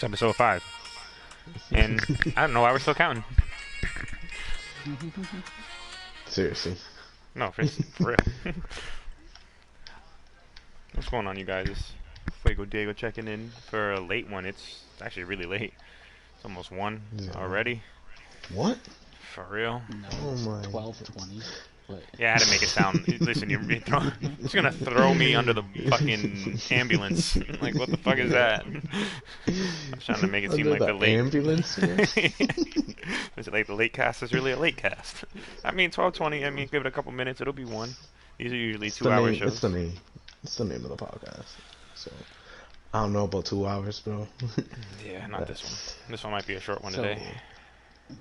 It's episode 5. And I don't know why we're still counting. Seriously. No, for real. What's going on, you guys? It's Fuego Diego checking in for a late one. It's actually really late. It's almost 1 Yeah. already. What? For real? No, Oh it's my 12:20. But Yeah, I had to make it sound. Listen, you're just gonna throw me under the fucking ambulance. Like, what the fuck is that? I was trying to make it seem Under like the late ambulance. Is it like the late cast is really a late cast? I mean, 12:20. I mean, give it a couple minutes, it'll be 1. These are usually It's 2-hour shows. It's the name. It's the name of the podcast. So I don't know about 2 hours, bro. Yeah, not this one. This one might be a short one so today.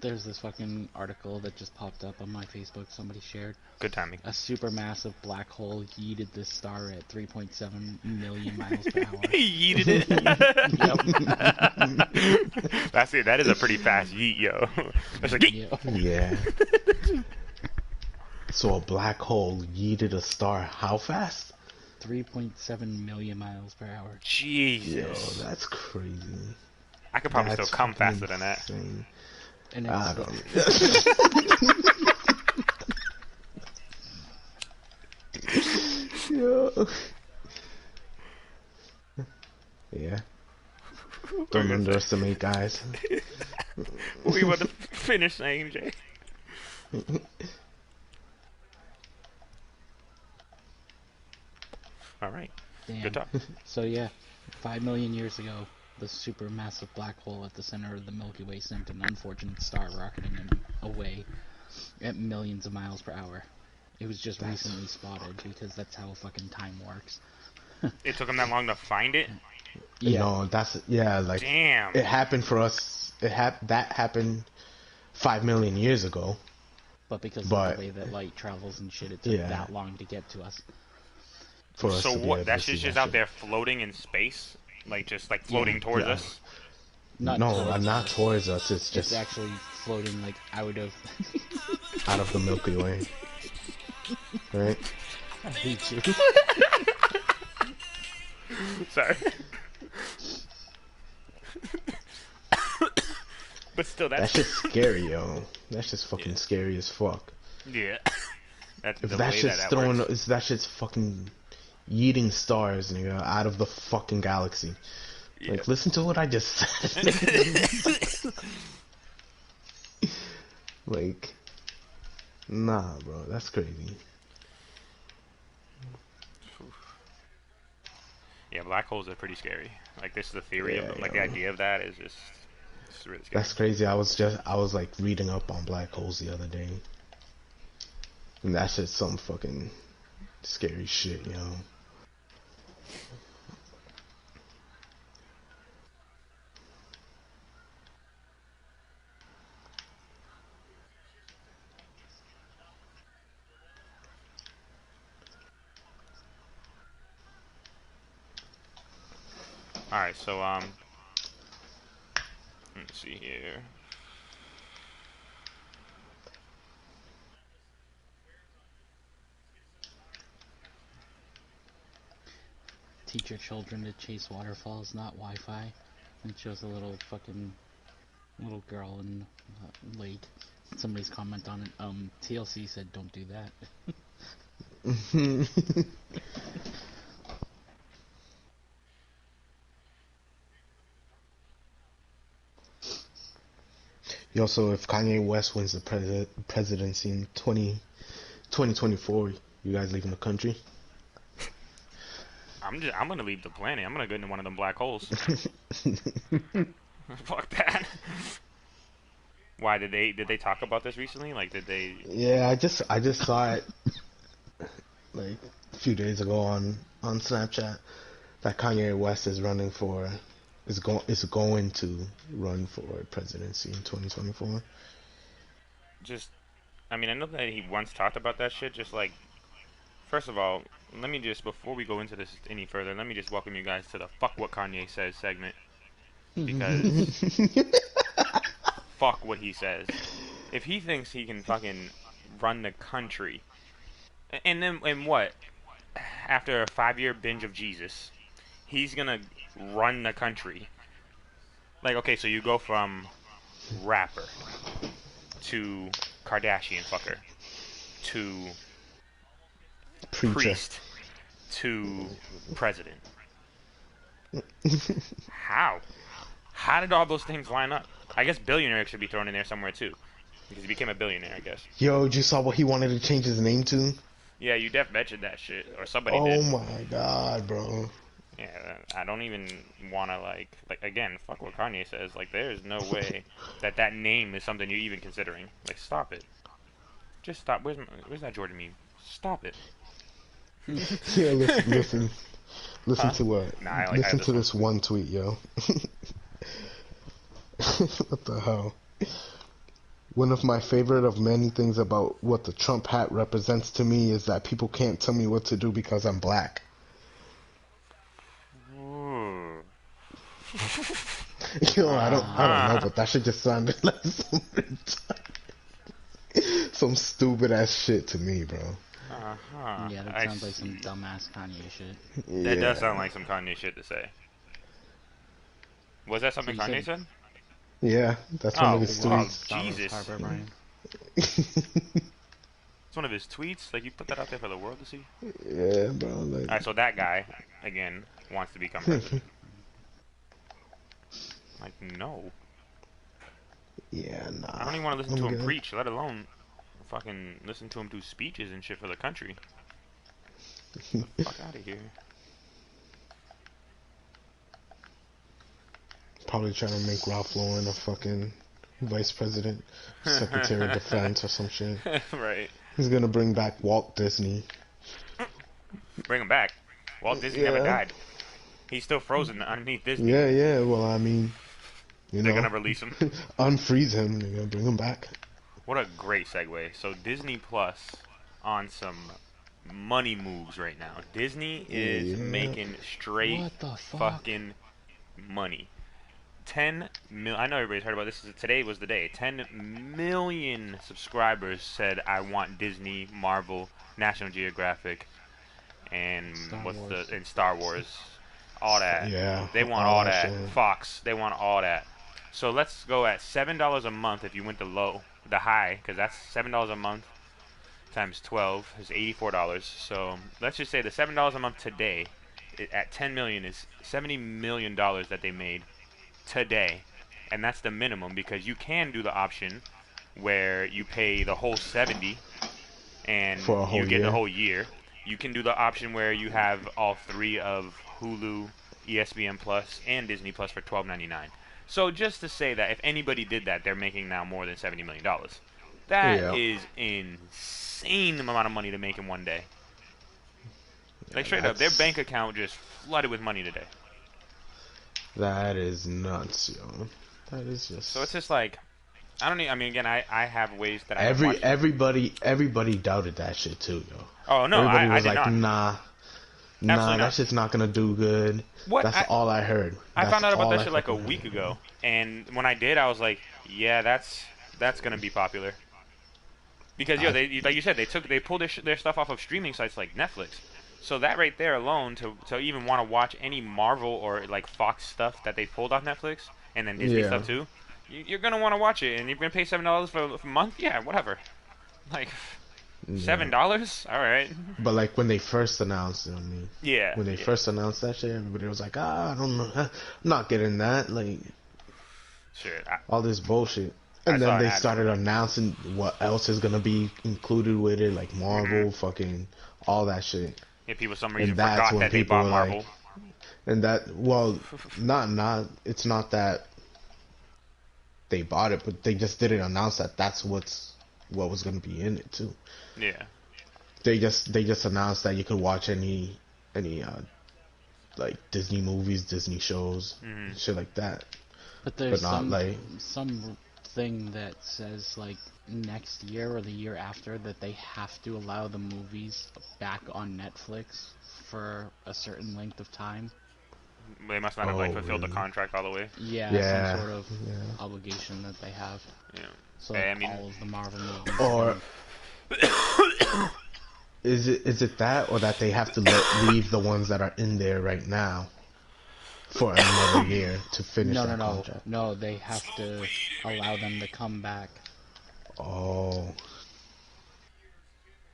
there's this fucking article that just popped up on my Facebook. Somebody shared Good timing. a supermassive black hole yeeted this star at 3.7 million miles per hour. Yeeted it. That's it. That is a pretty fast yeet, yo. That's like yeet. Yeah. Yeah. So a black hole yeeted a star how fast? 3.7 million miles per hour. Yo, Jesus. that's crazy. I could probably That's still come fucking faster than that. insane. And I it's, don't. Yo. Yeah. Don't underestimate guys. What you want to finish saying, Jay? All right. damn. Good talk. So yeah, 5 million years ago, the supermassive black hole at the center of the Milky Way sent an unfortunate star rocketing away at millions of miles per hour. It was just recently spotted because that's how fucking time works. It took them that long to find it? Yeah. No, that's like Damn. it happened for us. That happened 5 million years ago. But because But- of the way that light travels and shit, it took Yeah. that long to get to us. For us So to be what? able That to see shit's just that out shit. there floating in space? Like, just like floating towards Yeah. us? No, towards not us. towards us. It's It's just actually floating like out of. out of the Milky Way. Right? I hate you. Sorry. But still, That's just scary, yo. That's just fucking scary as fuck. Yeah. That's If the that way shit's that throwing, works. if that shit's fucking yeeting stars, nigga, out of the fucking galaxy. Yeah. Like, listen to what I just said. Like, nah, bro, that's crazy. Yeah, black holes are pretty scary. Like, this is the theory of Yeah, them. Like, yo. the idea of that is just, it's really scary. That's crazy. I was like reading up on black holes the other day, and that's just some fucking scary shit, yo. Alright, so, let's see here. Teach your children to chase waterfalls, not Wi-Fi. It shows a little fucking little girl in lake. Somebody's comment on it. TLC said don't do that. Yo, so if Kanye West wins the presidency in 2024, you guys leaving the country? I'm gonna leave the planet. I'm gonna go into one of them black holes. Fuck that. Why did they talk about this recently? Like, did they? Yeah, I just saw it like a few days ago on Snapchat that Kanye West is running for is going to run for presidency in 2024. Just, I mean, I know that he once talked about that shit. Just like, first of all, let me just, before we go into this any further, let me just welcome you guys to the "Fuck What Kanye Says" segment, because fuck what he says. If he thinks he can fucking run the country, and what? After a 5-year binge of Jesus, he's gonna run the country. Like, okay, so you go from rapper to Kardashian fucker to Preacher. priest to president. How? How did all those things line up? I guess billionaire should be thrown in there somewhere too, because he became a billionaire, I guess. Yo, you saw what he wanted to change his name to? Yeah, you def mentioned that shit, or somebody Oh did. my god, bro. Yeah, I don't even want to like again, fuck what Kanye says. Like, there's no way that name is something you're even considering. Like, stop it. Just stop. Where's that Jordan meme? Stop it. Yeah, listen Huh? to what? Nah, I have Listen this to one. this one tweet, yo. What the hell? One of my favorite of many things about what the Trump hat represents to me is that people can't tell me what to do because I'm black. Ooh. Yo, I don't know, Uh-huh. but that shit just sounded like some stupid ass shit to me, bro. Uh-huh. Yeah, that I sounds like some see. dumbass Kanye shit. That does Yeah. sound like some Kanye shit to say. Was that So something you Kanye said said? Yeah, that's one of Oh, his wow, tweets. Star Wars Jesus. Harper, Brian. It's one of his tweets. Like, you put that out there for the world to see. Yeah, bro. All Like, right, so that guy again wants to become president. Like, no, yeah, I nah. don't even want to listen I'm to him good. preach, let alone fucking listen to him do speeches and shit for the country. Fuck out of here. Probably trying to make Ralph Lauren a fucking vice president, secretary of defense or some shit. Right. He's gonna bring back Walt Disney. Bring him back. Walt Disney never died. He's still frozen underneath Disney. Yeah. Well, I mean, you They're know, gonna release him. unfreeze him. They're gonna bring him back. What a great segue. So Disney Plus on some money moves right now. Disney is Yeah. making straight What the fuck? fucking money. 10 mil. I know everybody's heard about this. Today was the day. 10 million subscribers said, "I want Disney, Marvel, National Geographic, and Star Wars. and Star Wars, all that. Yeah, They want all all that that. shit. Fox, they want all that. So let's go at $7 a month if you went the high, because that's $7 a month times 12 is $84. So let's just say the $7 a month today, at 10 million is $70 million that they made today, and that's the minimum, because you can do the option where you pay the whole 70 and For a whole you get the year. whole year. You can do the option where you have all three of Hulu, ESPN Plus, and Disney Plus for $12.99. So just to say that if anybody did that, they're making now more than $70 million. That Yeah. is insane amount of money to make in one day. Like, straight up, their that's- bank account just flooded with money today. That is nuts, yo. That is just. So it's just like, I don't need. I mean, again, I have ways that I can watch. Everybody doubted that shit too, yo. Oh no, Everybody I was did like, not. nah, Absolutely that not. shit's not gonna do good. What? That's all I heard. I That's found out about all that I shit like a fucking week heard. ago, and when I did, I was like, yeah, that's gonna be popular. Because yo, they, like you said, they pulled their stuff off of streaming sites like Netflix. So that right there alone, to even want to watch any Marvel or like Fox stuff that they pulled off Netflix, and then Disney Yeah. stuff too, you're gonna want to watch it, and you're gonna pay $7 for a month. Yeah, whatever. Like $7, all right. But like when they first announced it, I mean, Yeah. when they yeah. first announced that shit, everybody was like, I don't know, I'm not getting that. Like Sure. all this bullshit. I And saw then an they ad. started announcing what else is gonna be included with it, like Marvel, fucking all that shit. If people for some reason that's forgot when that they people bought were Marvel. like- And that, well, it's not that they bought it, but they just didn't announce that that's what was gonna be in it too. Yeah. They just announced that you could watch any like Disney movies, Disney shows, Mhm. shit like that. But there's But not like some thing that says like next year or the year after that they have to allow the movies back on Netflix for a certain length of time. They must not have like Oh, fulfilled the really? contract all the way. Yeah, Yeah, some sort of yeah. obligation that they have. Yeah. So I like, mean- all of the Marvel movies. Or is it that, or that they have to leave the ones that are in there right now for another year to finish No, that no, no, contract. no. They have to allow them to come back. Oh,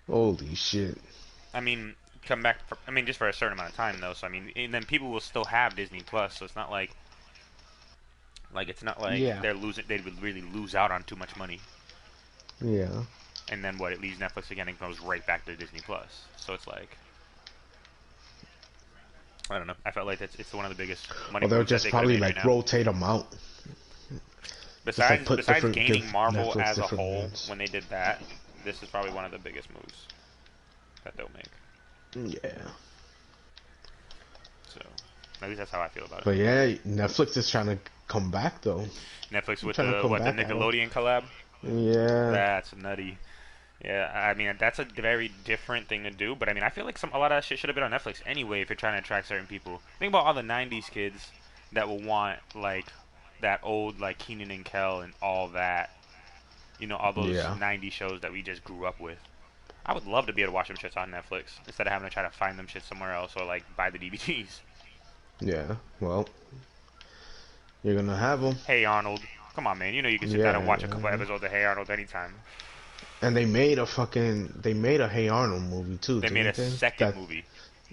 holy shit! I mean, come back. I mean, just for a certain amount of time though. So I mean, and then people will still have Disney Plus. So it's not like it's not like Yeah. they're losing. They would really lose out on too much money. Yeah, And then what? It leaves Netflix again and goes right back to Disney Plus. So it's like, I don't know. I felt like it's one of the biggest money or they'll moves that just they could have probably made like right now. rotate them out. Just like Besides, put besides different, give gaining Marvel Netflix as a different whole, ones. when they did that, this is probably one of the biggest moves that they'll make. Yeah, So, at least that's how I feel about it. but yeah, Netflix is trying to come back though. Netflix with Trying to the come what the back at 'em. Nickelodeon collab. Yeah, That's nutty. Yeah, I mean that's a very different thing to do, but I mean I feel like a lot of that shit should have been on Netflix anyway if you're trying to attract certain people. Think about all the '90s kids that will want like that old like Keenan and Kel and all that. You know, all those yeah, '90s shows that we just grew up with. I would love to be able to watch them shits on Netflix instead of having to try to find them shit somewhere else or like buy the DVDs. yeah. Well, you're gonna have them. Hey Arnold, come on man, you know you can sit down and Yeah, watch a couple episodes of Hey Arnold anytime. and they made a Hey Arnold movie too, They made a didn't they? second That movie.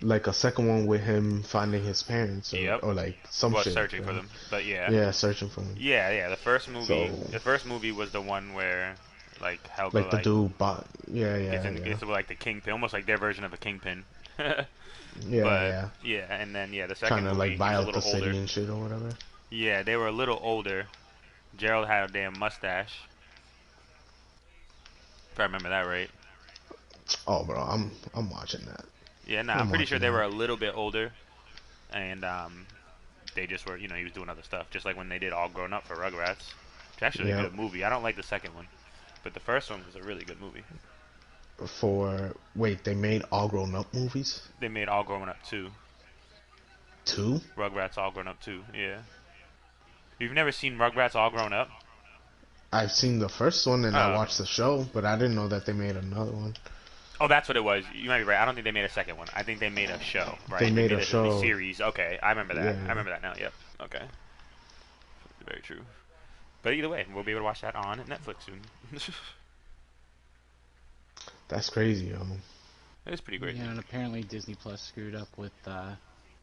like a second one with him finding his parents, Yep. or like some Was shit. searching for right? them, but yeah. Yeah, searching for him. Yeah, yeah. So The first movie was the one where, like, Helga like the dude bought. Yeah, gets yeah, in, yeah, gets like the kingpin, almost like their version of a kingpin. But yeah. yeah, and then the second Trying to movie like buy he was a out the little city older. and shit or whatever. Yeah, they were a little older. Gerald had a damn mustache, if I remember that right. Oh, bro, I'm watching that. Yeah, nah, I'm I'm pretty sure watching they that. were a little bit older, and they just were, he was doing other stuff, just like when they did All Grown Up for Rugrats. It's actually a Yeah. good movie. I don't like the second one, but the first one was a really good movie. Wait, they made All Grown Up movies They made All Grown Up 2. too? Rugrats All Grown Up 2, yeah. You've never seen Rugrats All Grown Up? I've seen the first one and I Oh, watched the show, but I didn't know that they made another one. oh, that's what it was. You might be right. I don't think they made a second one. I think they made a show, right? They made a show. series. Okay, I remember that. Yeah. I remember that now. Yep. Okay. Very true. But either way, we'll be able to watch that on Netflix soon. That's crazy, yo. It's pretty great. Yeah, and apparently Disney Plus screwed up with The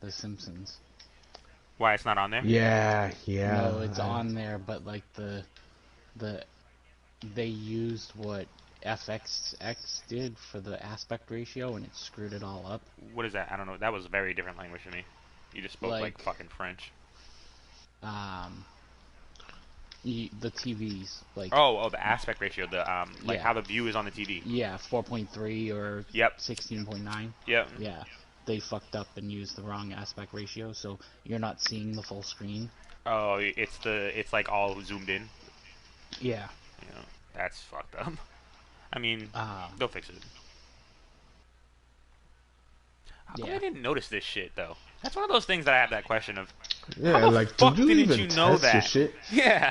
Simpsons. Why it's not on there? Yeah, yeah. No, it's on there, but like the they used what FXX did for the aspect ratio, and it screwed it all up. What is that? I don't know. That was a very different language to me. You just spoke like Like- fucking French. The TVs, like Oh, the aspect ratio, the like Yeah. how the view is on the TV. yeah, 4.3 or Yep. 16.9. Yep. Yeah, they fucked up and used the wrong aspect ratio, so you're not seeing the full screen. Oh, it's like all zoomed in. Yeah. You know, that's fucked up. I mean, they'll fix it. How come Yeah. I didn't notice this shit though? That's one of those things that I have that question of. Yeah, How the like, fuck did you didn't even you know test your that? shit? Yeah.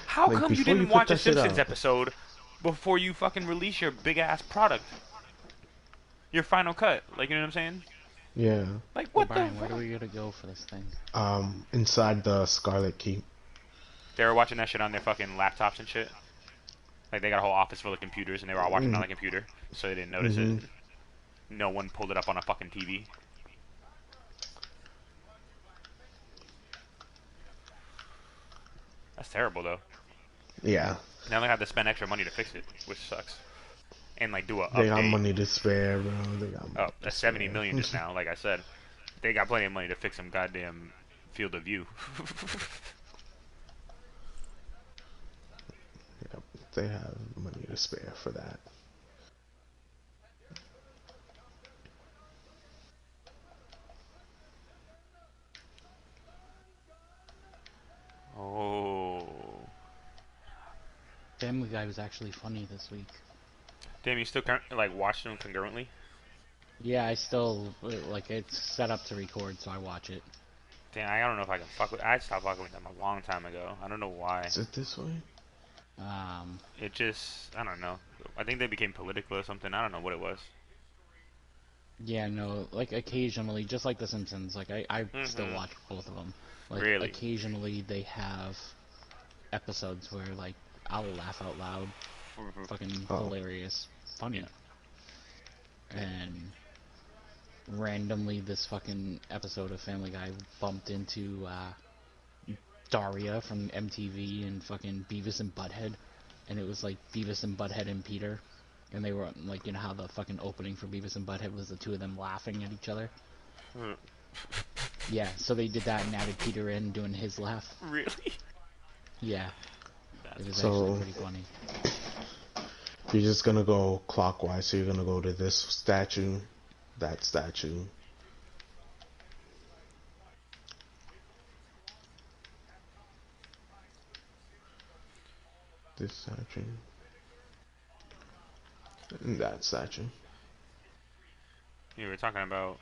How Like, come you before you didn't put watch a that shit Simpsons out. episode before you fucking release your big ass product? Your final cut, like you know what I'm saying? Yeah. Like what Brian, the where fuck? do we gotta go for this thing? Inside the Scarlet Keep. They were watching that shit on their fucking laptops and shit. Like they got a whole office full of computers and they were all watching it on the computer, so they didn't notice it. No one pulled it up on a fucking TV. That's terrible though. Yeah. Now they have to spend extra money to fix it, which sucks. And like do a They got update. money to spare, bro. They got money Oh, to that's 70 spare. million just now. Like I said, they got plenty of money to fix some goddamn field of view. Yep, they have money to spare for that. Oh, Family Guy was actually funny this week. damn! You still like watching them concurrently? Yeah, I still like it's set up to record, so I watch it. Damn, I don't know if I can fuck with. I stopped fucking with them a long time ago. I don't know why. Is it this way? It just, I don't know. I think they became political or something. I don't know what it was. Yeah, no, like occasionally, just like The Simpsons, like I still Mm-hmm. watch both of them. Like Really? occasionally they have episodes where like I'll laugh out loud, Mm-hmm. fucking Oh, hilarious, Yeah. funny, and randomly this fucking episode of Family Guy bumped into Daria from MTV and fucking Beavis and Butthead, and it was like Beavis and Butthead and Peter, and they were like, you know how the fucking opening for Beavis and Butthead was the two of them laughing at each other. Mm. Yeah, so they did that and added Peter in doing his laugh. Really? Yeah, it That's was funny. actually so pretty funny. you're just gonna go clockwise. So you're gonna go to this statue, that statue. This statue. And that statue. You were talking about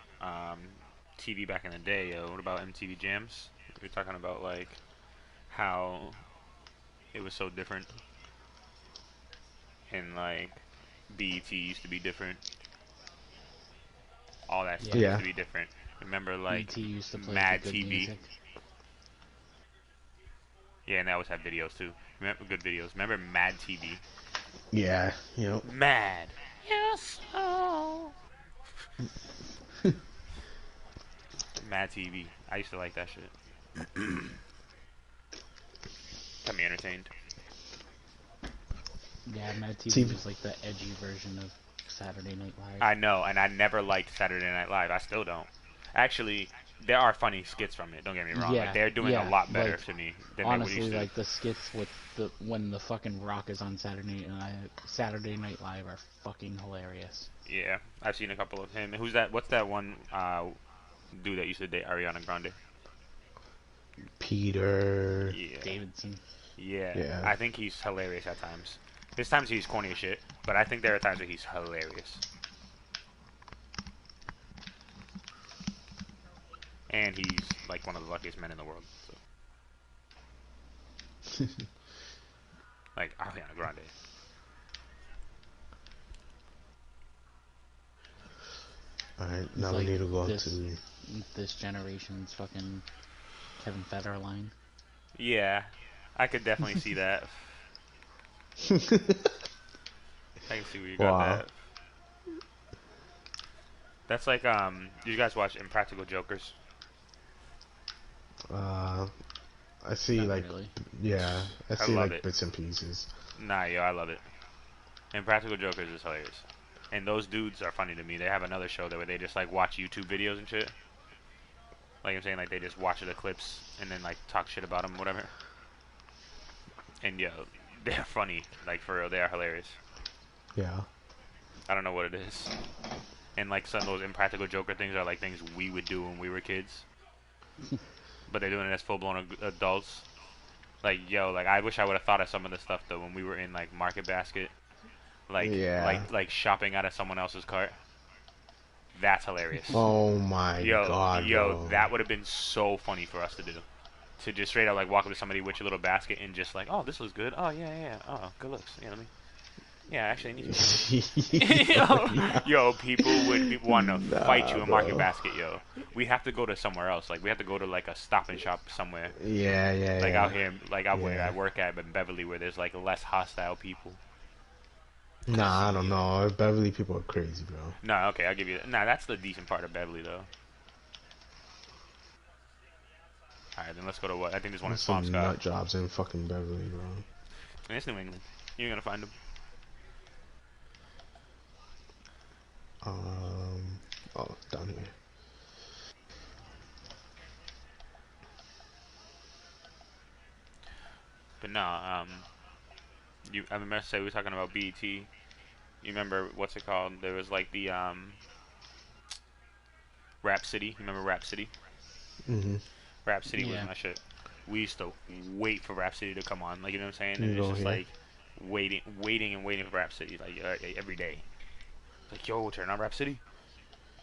TV back in the day, yo. What about MTV Jams? We were talking about like how it was so different, and like BET used to be different. All that stuff Yeah, used Yeah. to be different. Remember like BT used to play the Mad good TV? music. Yeah, and they always have videos too. Remember good videos. Remember Mad TV? Yeah. Yep. Mad. Yes. Oh. Mad TV. I used to like that shit. Kept me entertained. Yeah, Mad TV TV. was like the edgy version of Saturday Night Live. I know, and I never liked Saturday Night Live. I still don't. Actually, there are funny skits from it. Don't get me wrong. Like Yeah, they're doing a yeah, lot better like to me than they would honestly, used to. like the skits with the when the fucking Rock is on Saturday Night Live are fucking hilarious. Yeah, I've seen a couple of him. Who's that? What's that one dude that used to date Ariana Grande? Peter. Yeah, Davidson. yeah. Yeah. I think he's hilarious at times. There's times he's corny as shit, but I think there are times that he's hilarious. And he's like one of the luckiest men in the world. So. Like Ariana Grande. All right. He's Now we like need to go this to. this generation's fucking Kevin Federline. Yeah, I could definitely see that. I can see where you got Wow. that. That's like you guys watch Impractical Jokers? I see Not like really. yeah, I I see love like it. bits and pieces. Nah, yo, I love it. Impractical Jokers is hilarious. And those dudes are funny to me. They have another show that where they just like watch YouTube videos and shit. Like I'm saying, like they just watch the clips and then like talk shit about them, whatever. And yo, they're funny. Like for real, they are hilarious. Yeah. I don't know what it is. And like some of those Impractical Joker things are like things we would do when we were kids. But they're doing it as full-blown adults. Like yo, like I wish I would have thought of some of the stuff though when we were in like Market Basket, Yeah. like shopping out of someone else's cart. That's hilarious. Oh my Yo, god, yo, bro. that would have been so funny for us to do. To just straight up like walk up to somebody with your little basket and just like, oh, this looks good. Oh yeah, yeah. Oh, good looks. You know what I mean? Yeah, actually, I need you. Yo, people would want to fight you in Market bro. Basket, yo. We have to go to somewhere else. Like we have to go to like a Stop and Shop somewhere. Yeah, yeah, Like yeah. out here, like out where Yeah. I work at in Beverly, where there's like less hostile people. Nah, I don't know. Beverly people are crazy, bro. No, okay, I'll give you that. Nah, that's the decent part of Beverly, though. Alright, then let's go to what? I think there's one in There's some Swampscott. nut jobs in fucking Beverly, bro. And it's New England. You're gonna find them. Oh, down here. But no, I remember say we were talking about BET. You remember what's it called? There was like the Rap City. You remember Rap City? Mhm. Rap City was Yeah. my shit. We used to wait for Rap City to come on. Like you know what I'm saying? You And it's go just here. like waiting and waiting for Rap City like every day. Like yo, turn on Rap City.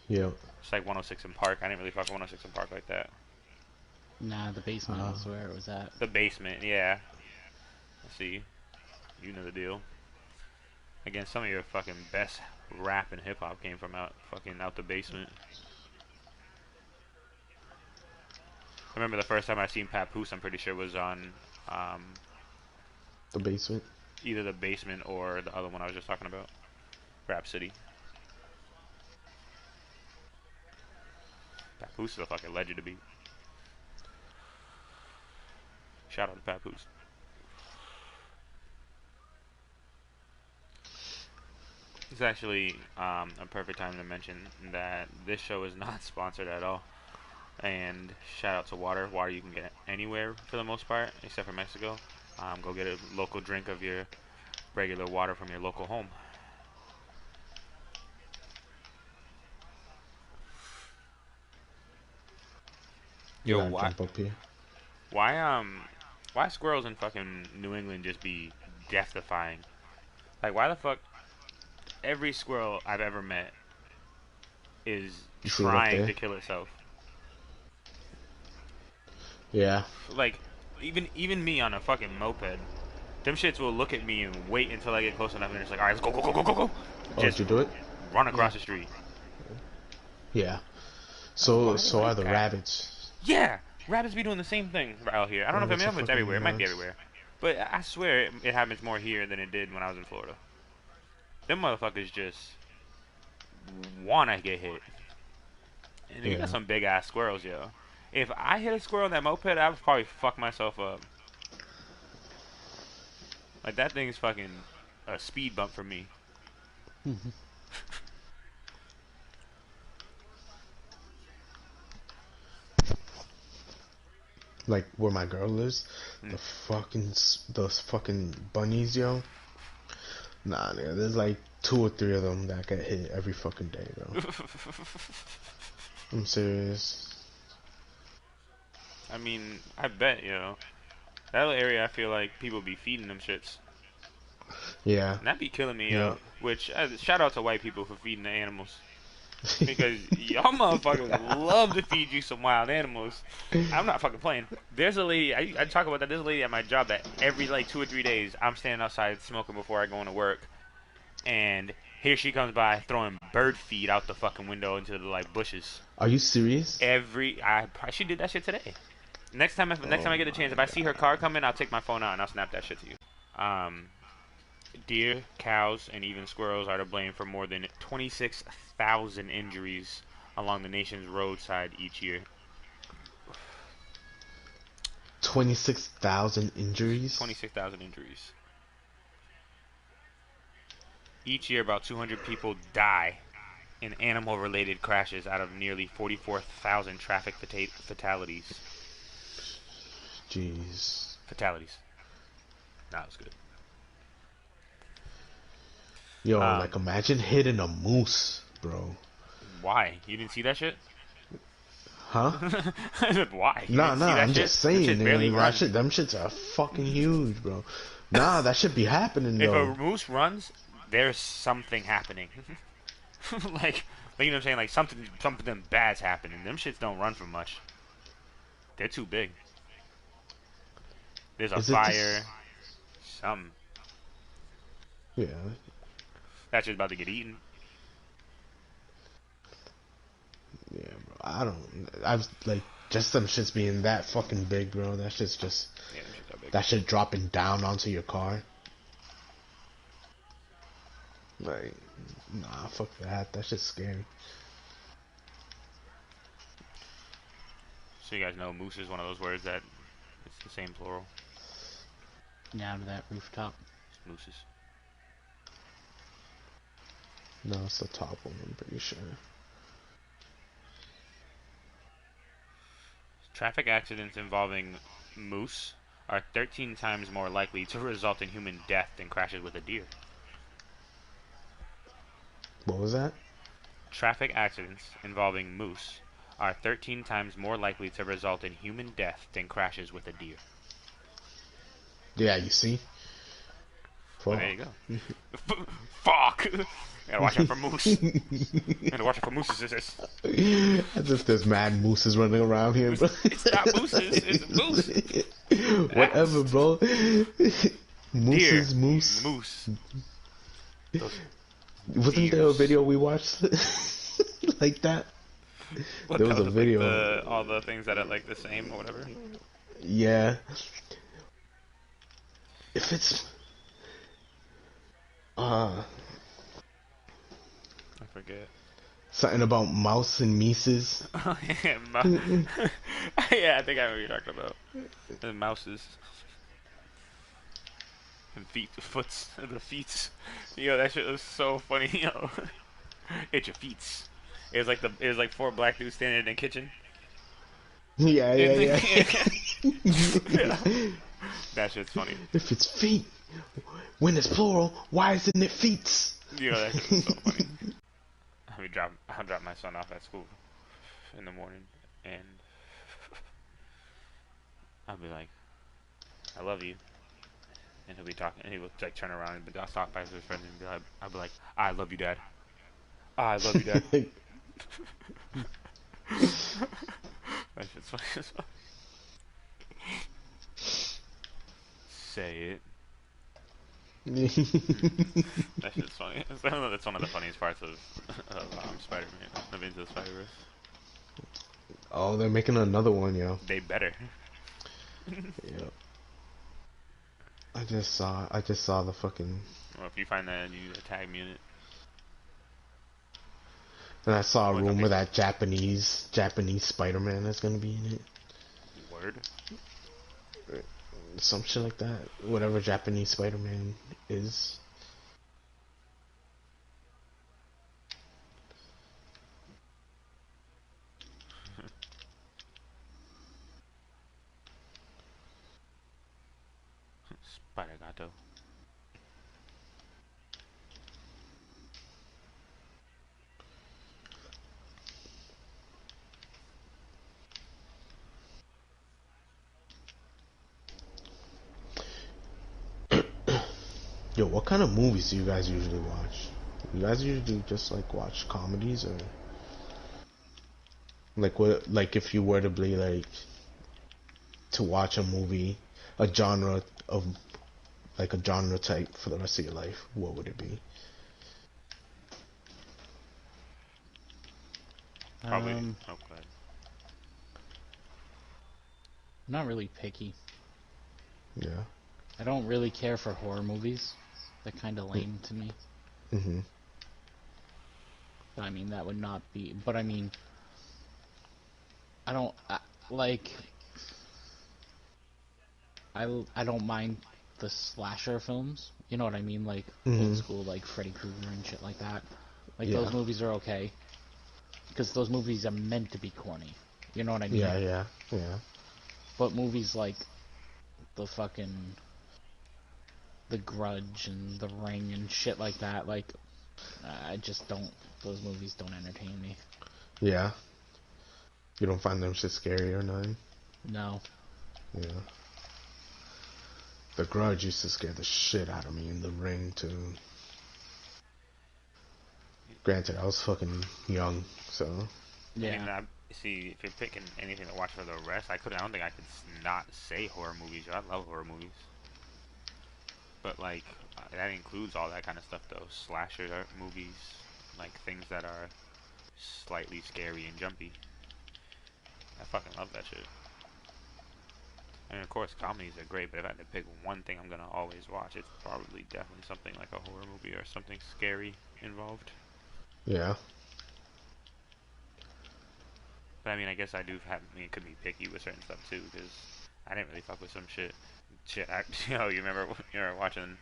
Yep. It's like 106 in Park. I didn't really fuck with 106 in Park like that. Nah, the basement was where it was at. The basement, yeah. Let's see. You know the deal. Again, some of your fucking best rap and hip hop came from out the basement. I remember the first time I seen Papoose, I'm pretty sure was on The basement. either the basement or the other one I was just talking about, Rap City. Papoose is a fucking legend to beat. Shout out to Papoose. It's actually a perfect time to mention that this show is not sponsored at all. And shout out to water. Water you can get anywhere for the most part, except for Mexico. Go get a local drink of your regular water from your local home. You Yo, gotta why? jump up here. Why squirrels in fucking New England just be death-defying? Like, why the fuck every squirrel I've ever met is You see it up trying there? to kill itself? Yeah. Like, even me on a fucking moped, them shits will look at me and wait until I get close enough, and it's like, all right, let's go, go, go, go, go, go. Oh, Just did you do it? run across the street. Yeah. So Why so like are the that? rabbits. Yeah, rabbits be doing the same thing out here. I don't know if Rabbits are it's everywhere. It might be fucking everywhere, but I swear it happens more here than it did when I was in Florida. Them motherfuckers just wanna get hit, and you Yeah. got some big ass squirrels, yo. If I hit a squirrel on that moped, I would probably fuck myself up. Like, that thing's fucking a speed bump for me. Like where my girl lives, Mm. those fucking bunnies, yo. Nah, nigga, there's like 2 or 3 of them that get hit every fucking day, bro. I'm serious. I mean, I bet, yo. That little area, I feel like people be feeding them shits. Yeah. And that be killing me, Yeah. yo. Which, shout out to white people for feeding the animals. Because y'all motherfuckers love to feed you some wild animals. I'm not fucking playing. There's a lady, I talk about that, there's a lady at my job that every like 2 or 3 days, I'm standing outside smoking before I go into work. And here she comes by throwing bird feed out the fucking window into the like bushes. Are you serious? She did that shit today. Next time I get a chance, if I see her car coming, I'll take my phone out and I'll snap that shit to you. Deer, cows, and even squirrels are to blame for more than 26,000 injuries along the nation's roadside each year. 26,000 injuries? 26,000 injuries. Each year, about 200 people die in animal-related crashes out of nearly 44,000 traffic fatalities. Jeez. Fatalities. That was good. Yo, like imagine hitting a moose, bro. Why? You didn't see that shit? Huh? Why? You Nah, didn't see nah, that I'm shit? just saying, Them shits barely nigga, run. them shits are fucking huge, bro. Nah, that should be happening, If though. a moose runs, there's something happening. like you know what I'm saying? Like something bad's happening. Them shits don't run for much. They're too big. There's a Is it fire. Something. Yeah. That shit's about to get eaten. Yeah, bro. I was like, just them shits being that fucking big, bro. That shit's just, Yeah, them shits are big. that shit dropping down onto your car. Like, nah, fuck that. That shit's scary. So you guys know moose is one of those words that it's the same plural. Down to that rooftop. Mooses. No, it's the top one, I'm pretty sure. Traffic accidents involving moose are 13 times more likely to result in human death than crashes with a deer. What was that? Traffic accidents involving moose are 13 times more likely to result in human death than crashes with a deer. Yeah, you see? Well, there you go. Fuck! Gotta watch out for moose. Gotta watch out for mooses. As if there's mad mooses running around here, bro. It's not mooses, it's a moose. Whatever, bro. Mooses, Deer. moose. Moose. Those Wasn't there a Deers. video we watched like that? What There that was a was like video. the all the things that are like the same or whatever. Yeah. If it's uh I forget. something about mouse and Mises. Oh yeah, yeah, I think I know what you're talking about. The mouses and feet, foots, the feet. Yo, that shit was so funny. Yo, it's your feet. It was like four black dudes standing in the kitchen. Yeah, yeah, Yeah. yeah. That shit's funny. If it's feet, when it's plural, why isn't it feet? Yo, that shit was so funny. I'll drop my son off at school in the morning, and I'll be like, "I love you," and he'll be talking, and he will like turn around and I'll talk back to his friend and be like, "I'll be like, I love you, Dad. I love you, Dad." That shit's funny as well. Say it. That shit's funny. That's one of the funniest parts of Spider-Man, of Into the Spider-Verse. Oh, they're making another one, yo. They better. Yeah. I just saw the fucking. Well, if you find that, you tag me in it. And I saw a What's okay? rumor that Japanese Spider-Man is gonna be in it. Word. Some shit like that. Whatever Japanese Spider-Man is. Spider Gato. Yo, what kind of movies do you guys usually watch? You guys usually just like watch comedies or like what? Like if you were to be like to watch a movie, a genre of like a genre type for the rest of your life, what would it be? Probably. Um, Oh, good. I'm not really picky. Yeah. I don't really care for horror movies. They're kind of lame to me. Mm-hmm. I mean, that would not be. But I mean, I don't like. I don't mind the slasher films. You know what I mean? Like old Mm-hmm. school, like Freddy Krueger and shit like that. Like Yeah. those movies are okay because those movies are meant to be corny. You know what I mean? Yeah. Yeah. Yeah. But movies like the fucking The Grudge and The Ring and shit like that, like I just don't. Those movies don't entertain me. Yeah. You don't find them shit scary or nothing? No. Yeah. The Grudge used to scare the shit out of me in The Ring too. Granted, I was fucking young, so. And even Yeah. see, if you're picking anything to watch for the rest, I don't think I could not say horror movies. I love horror movies. But like, that includes all that kind of stuff though. Slasher movies, like things that are slightly scary and jumpy. I fucking love that shit. And of course, comedies are great, but if I had to pick one thing I'm gonna always watch, it's probably definitely something like a horror movie or something scary involved. Yeah. But I mean, I guess I do have. I mean, could be picky with certain stuff too, because I didn't really fuck with some shit. You remember watching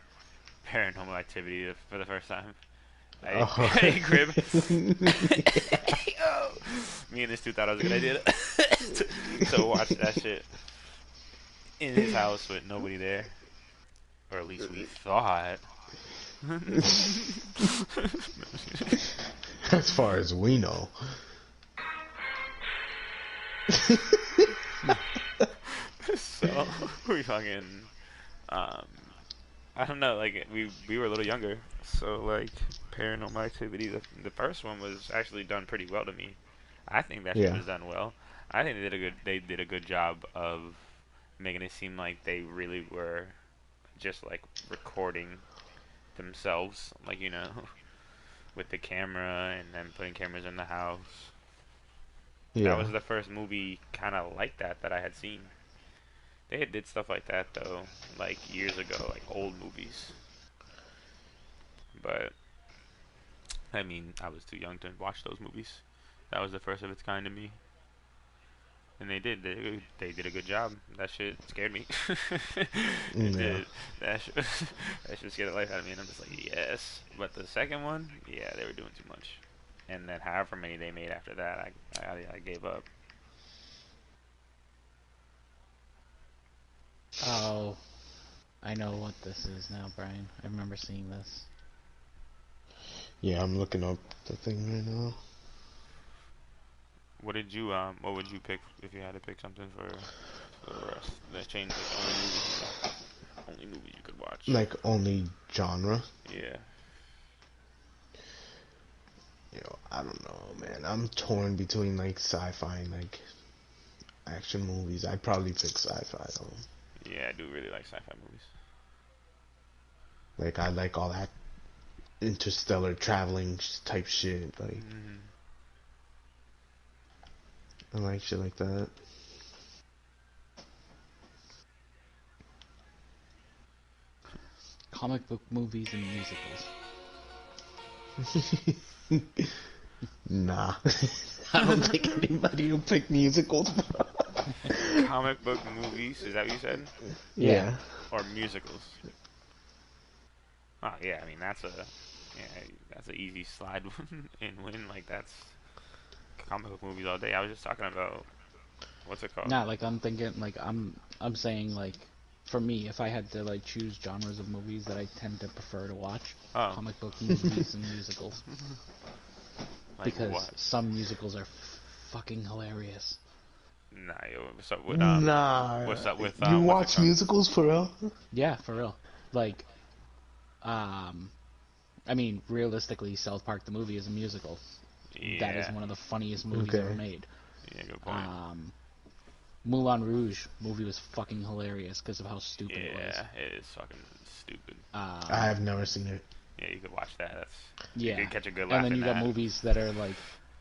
Paranormal Activity for the first time? Hey, Oh. hey, Crib. Yo, me and this dude thought it was a good idea to watch that shit in his house with nobody there, or at least we thought. As far as we know. So we fucking, um, I don't know. Like we were a little younger, so like Paranormal Activity, the first one was actually done pretty well to me. I think that shit Yeah. was done well. I think they did a good job of making it seem like they really were just like recording themselves, like with the camera and then putting cameras in the house. That Yeah. was the first movie kind of like that I had seen. They had did stuff like that though, like years ago, like old movies. But I mean, I was too young to watch those movies. That was the first of its kind to me. And they did a good job. That shit scared me. It Yeah. did. That shit, that shit scared the life out of me, and I'm just like, yes. But the second one, yeah, they were doing too much. And then however many they made after that, I gave up. Oh, I know what this is now, Brian. I remember seeing this. Yeah, I'm looking up the thing right now. What would you pick if you had to pick something for the rest? That changed like only movies you could watch. Like only genre. Yeah. I don't know, man. I'm torn between like sci-fi and like action movies. I'd probably pick sci-fi though. Yeah, I do really like sci-fi movies. Like I like all that interstellar traveling type shit. Like Hmm. I like shit like that. Comic book movies and musicals. Nah, I don't think anybody will pick musicals. Comic book movies, is that what you said? Yeah. Or musicals? Oh yeah, I mean that's an easy slide and win. Like that's comic book movies all day. I was just talking about what's it called? Nah, like I'm thinking, like I'm saying, like for me, if I had to like choose genres of movies that I tend to prefer to watch, Oh, comic book movies and musicals, like because what? some musicals are fucking hilarious. Nah, yo, Nah, what's up with you what's it watch called? musicals for real? Yeah, for real. Like, um, I mean, realistically, South Park the movie is a musical. That is Yeah, one of the funniest movies ever Okay. made. yeah, good point. Moulin Rouge movie was fucking hilarious because of how stupid it was. Yeah, it is fucking stupid. I have never seen it. Yeah, you could watch that. You Yeah, could catch a good and laugh then in you got that. movies that are like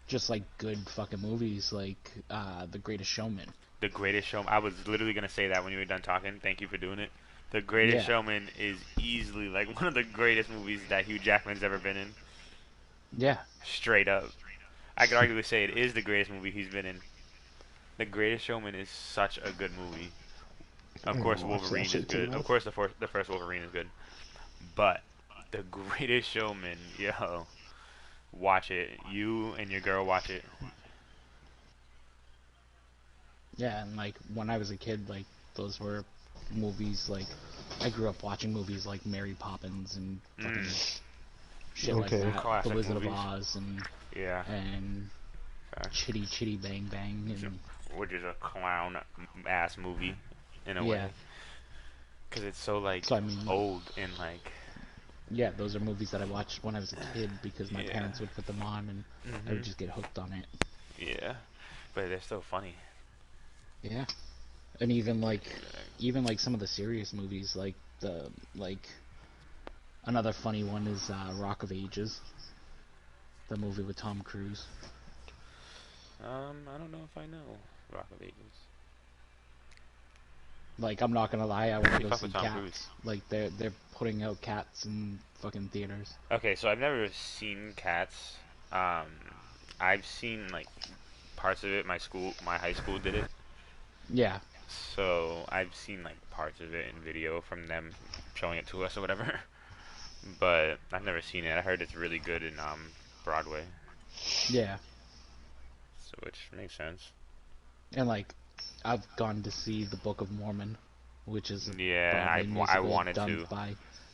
just like good fucking movies, like The Greatest Showman. The Greatest Showman. I was literally gonna say that when you were done talking. Thank you for doing it. The Greatest Yeah, Showman is easily like one of the greatest movies that Hugh Jackman's ever been in. yeah, Straight up, I could arguably say it is the greatest movie he's been in. The Greatest Showman is such a good movie. Of I'm course, gonna watch that Wolverine is shit good. Of tonight. course, the first Wolverine is good. But The Greatest Showman, yo, watch it. You and your girl watch it. yeah. And like when I was a kid, like those were movies. Like I grew up watching movies like Mary Poppins and fucking Mm, shit like Okay. that. The classic Wizard of movies. Oz Yeah, and facts. Chitty Chitty Bang Bang and Which is a clown ass movie in a yeah. way, because it's so like So I mean, old and like yeah, those are movies that I watched when I was a kid because my yeah, parents would put them on and I would mhm, just get hooked on it. yeah, but they're still funny. Yeah. And even like Yeah. some of the serious movies like the like another funny one is Rock of Ages, the movie with Tom Cruise. I don't know if I know Rock of Ages. Like I'm not gonna lie, I I want to really go fuck see with Tom Cruise. Cats. Like they're putting out Cats in fucking theaters. Okay, so I've never seen Cats. Um, I've seen like parts of it. My high school did it, Yeah, so I've seen like parts of it in video from them showing it to us or whatever. But I've never seen it. I heard it's really good in Broadway, yeah. so which makes sense. And like I've gone to see the Book of Mormon, which is a Yeah, Broadway I musical wanted to.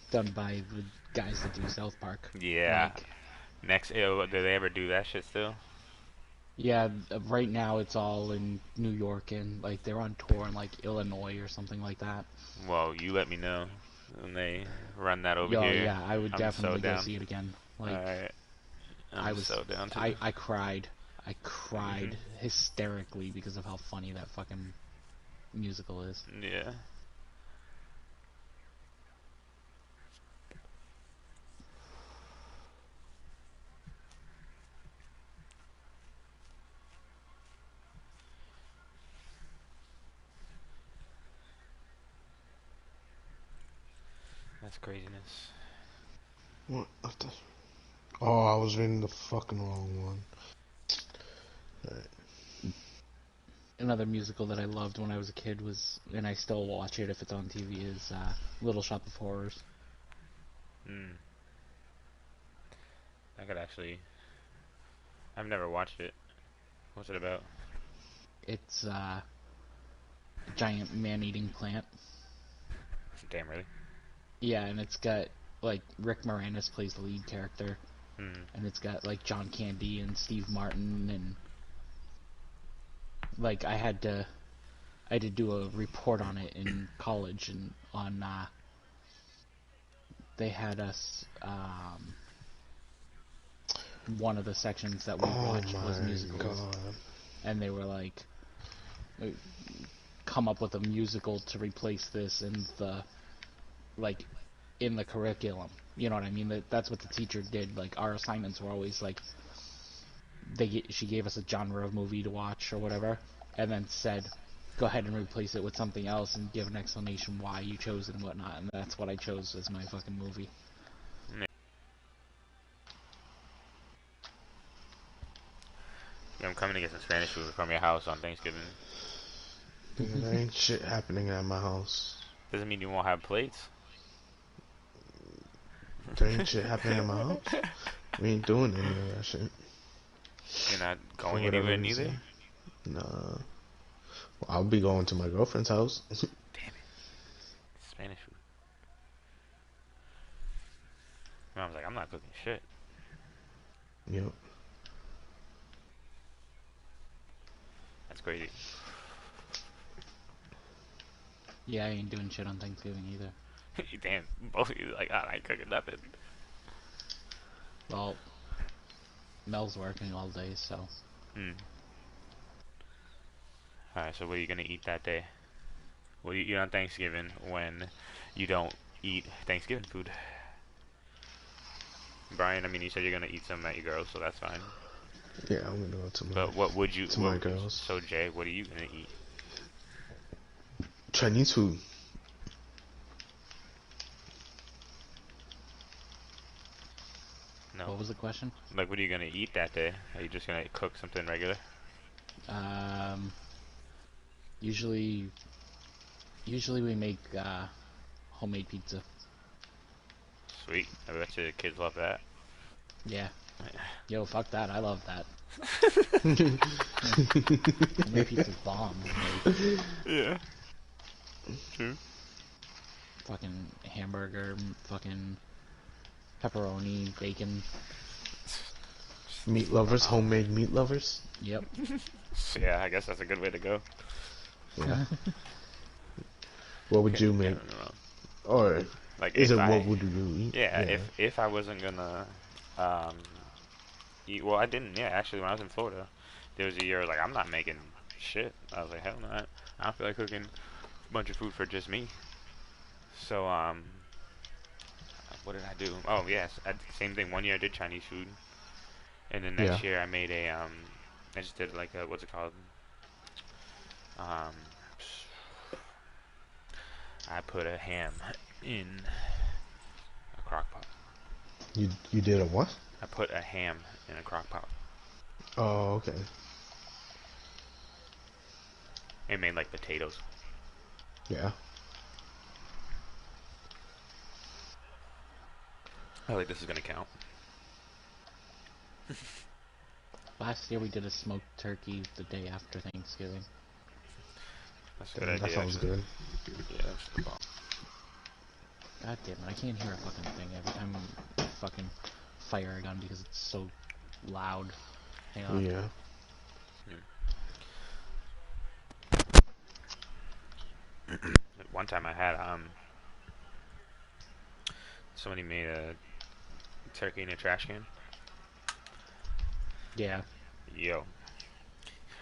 done by the guys that do South Park. Yeah. Like Next, do they ever do that shit still? yeah, right now it's all in New York and like they're on tour in like Illinois or something like that. Well, you let me know when they run that over Yo, here. yeah, I would I'm so definitely go down. see it again. Like Alright, I I'm was so down to. I cried. I Mhm. cried hysterically because of how funny that fucking musical is. Yeah. That's craziness. What the? Oh, I was reading the fucking wrong one. Another musical that I loved when I was a kid was, and I still watch it if it's on TV, is Little Shop of Horrors. Hmm. I could actually. I've never watched it. What's it about? It's a giant man-eating plant. Damn, really? Yeah, and it's got like Rick Moranis plays the lead character, Hmm. and it's got like John Candy and Steve Martin, and like I had to do a report on it in college, and on they had us one of the sections that we Oh watched was my musicals, god. and they were like, come up with a musical to replace this in the like in the curriculum. You know what I mean? That's what the teacher did. Like our assignments were always like she gave us a genre of movie to watch or whatever, and then said, go ahead and replace it with something else and give an explanation why you chose it and whatnot. And that's what I chose as my fucking movie. Yeah, I'm coming to get some Spanish food from your house on Thanksgiving. Dude, there ain't shit happening at my house. Doesn't mean you won't have plates. There ain't shit happening at my house. We ain't doing any of that shit. You're not For going whatever anywhere reason. neither? Nah. Well, I'll be going to my girlfriend's house. Damn it. Spanish food. Mom's like, I'm not cooking shit. Yep. That's crazy. Yeah, I ain't doing shit on Thanksgiving either. Damn, both of you like, I ain't cooking nothing. Well, Mel's working all day, so Hmm. Alright, so what are you gonna eat that day? What do you eat on Thanksgiving when you don't eat Thanksgiving food? Brian, I mean, you said you're gonna eat some at your girls, so that's fine. Yeah, I'm gonna go to my But what would you? my girls. So Jay, what are you gonna eat? Chinese food. No. what was the question? Like, what are you gonna eat that day? Are you just gonna cook something regular? Um, usually we make homemade pizza. Sweet. I bet you the kids love that. Yeah. Yo, fuck that. I love that. Homemade pizza's bomb. Like, Yeah. True. fucking hamburger, fucking pepperoni, bacon. Meat lovers, homemade meat lovers. Yep. Yeah, I guess that's a good way to go. Yeah. What would you make? Or Like, is if it I, what would you eat? yeah, if I wasn't gonna eat, well, I didn't. Yeah, actually, when I was in Florida, there was a year like I'm not making shit. I was like, hell no, I don't feel like cooking a bunch of food for just me. So what did I do? Oh yes, same thing. One year I did Chinese food, and then next Yeah. year I made a I just did like a, what's it called? Um, I put a ham in a crock pot. You did a what? I put a ham in a crock pot. Oh, okay. It made like potatoes. Yeah. I feel like this is gonna count. Last year we did a smoked turkey the day after Thanksgiving. That's a good That idea. sounds Actually. good. Yeah, that's the bomb. God damn it, I can't hear a fucking thing every time I fucking fire a gun because it's so loud. Hang on. Yeah. One time I had somebody made a turkey in a trash can. Yeah. Yo,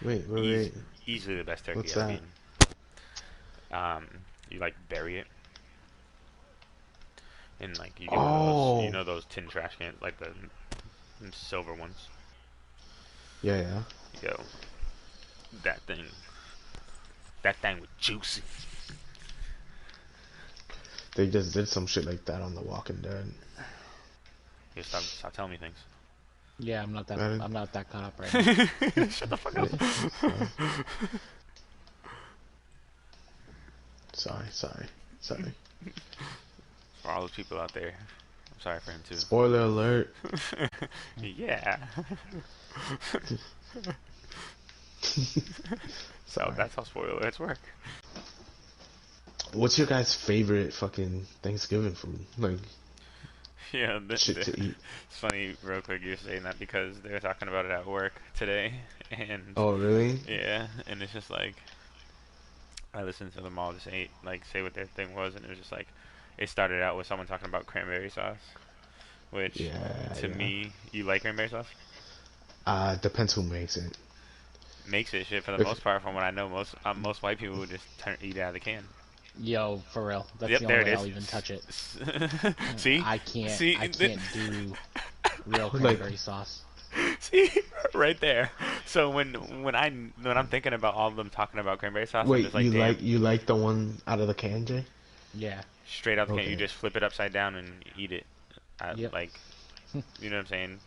Wait. easily the best turkey What's I've that? eaten. You like bury it, and like you get one of those, you Oh. know, those tin trash cans, like the silver ones. Yeah. Yo, that thing was juicy. They just did some shit like that on The Walking Dead. You stop telling me things. Yeah, I'm not that. I I'm not that caught up right now. Shut the fuck up. Sorry. For all those people out there, I'm sorry for him too. Spoiler alert. Yeah. So Sorry. that's how spoiler alerts work. What's your guys' favorite fucking Thanksgiving food? Like Yeah, shit to eat. it's funny, real quick, you're saying that because they were talking about it at work today, and Oh really? yeah, and it's just like I listened to them all just say what their thing was, and it was just like it started out with someone talking about cranberry sauce, which to Yeah. me, you like cranberry sauce? Depends who makes it. Makes it shit for the If most part. From what I know, most white people would just eat it out of the can. Yo, for real. That's Yep, the there only it way I'll is. even touch it. See, I can't. see, I can't do real Like- cranberry sauce. see, right there. So when I'm thinking about all of them talking about cranberry sauce, I'm wait, just like, damn, you like the one out of the can, Jay? Yeah. straight out the can, you Okay. just flip it upside down and eat it. Yep. Like, you know what I'm saying?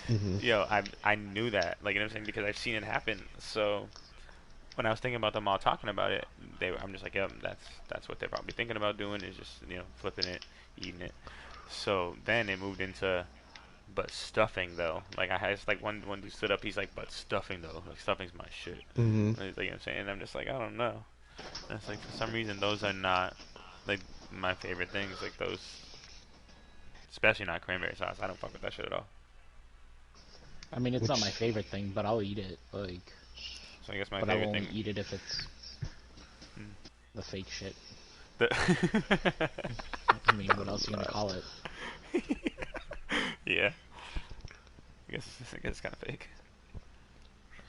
Mm-hmm. Yo, I knew that, like, you know what I'm saying, because I've seen it happen. So when I was thinking about them all talking about it, I'm just like, yep, that's what they're probably thinking about doing is just flipping it, eating it. So then it moved into, but stuffing though. Like I had like one dude stood up, he's like, but stuffing though, like stuffing's my shit. Mm-hmm. Like, you know what I'm saying? And I'm just like, I don't know. And it's like for some reason those are not like my favorite things. Like those, especially not cranberry sauce. I don't fuck with that shit at all. I mean, it's not my Which- favorite thing, but I'll eat it. Like, So I guess my but I'll favorite only thing. eat it if it's Hmm. the fake shit. The I mean, what else are you gonna call it? Yeah. I guess it's kind of fake.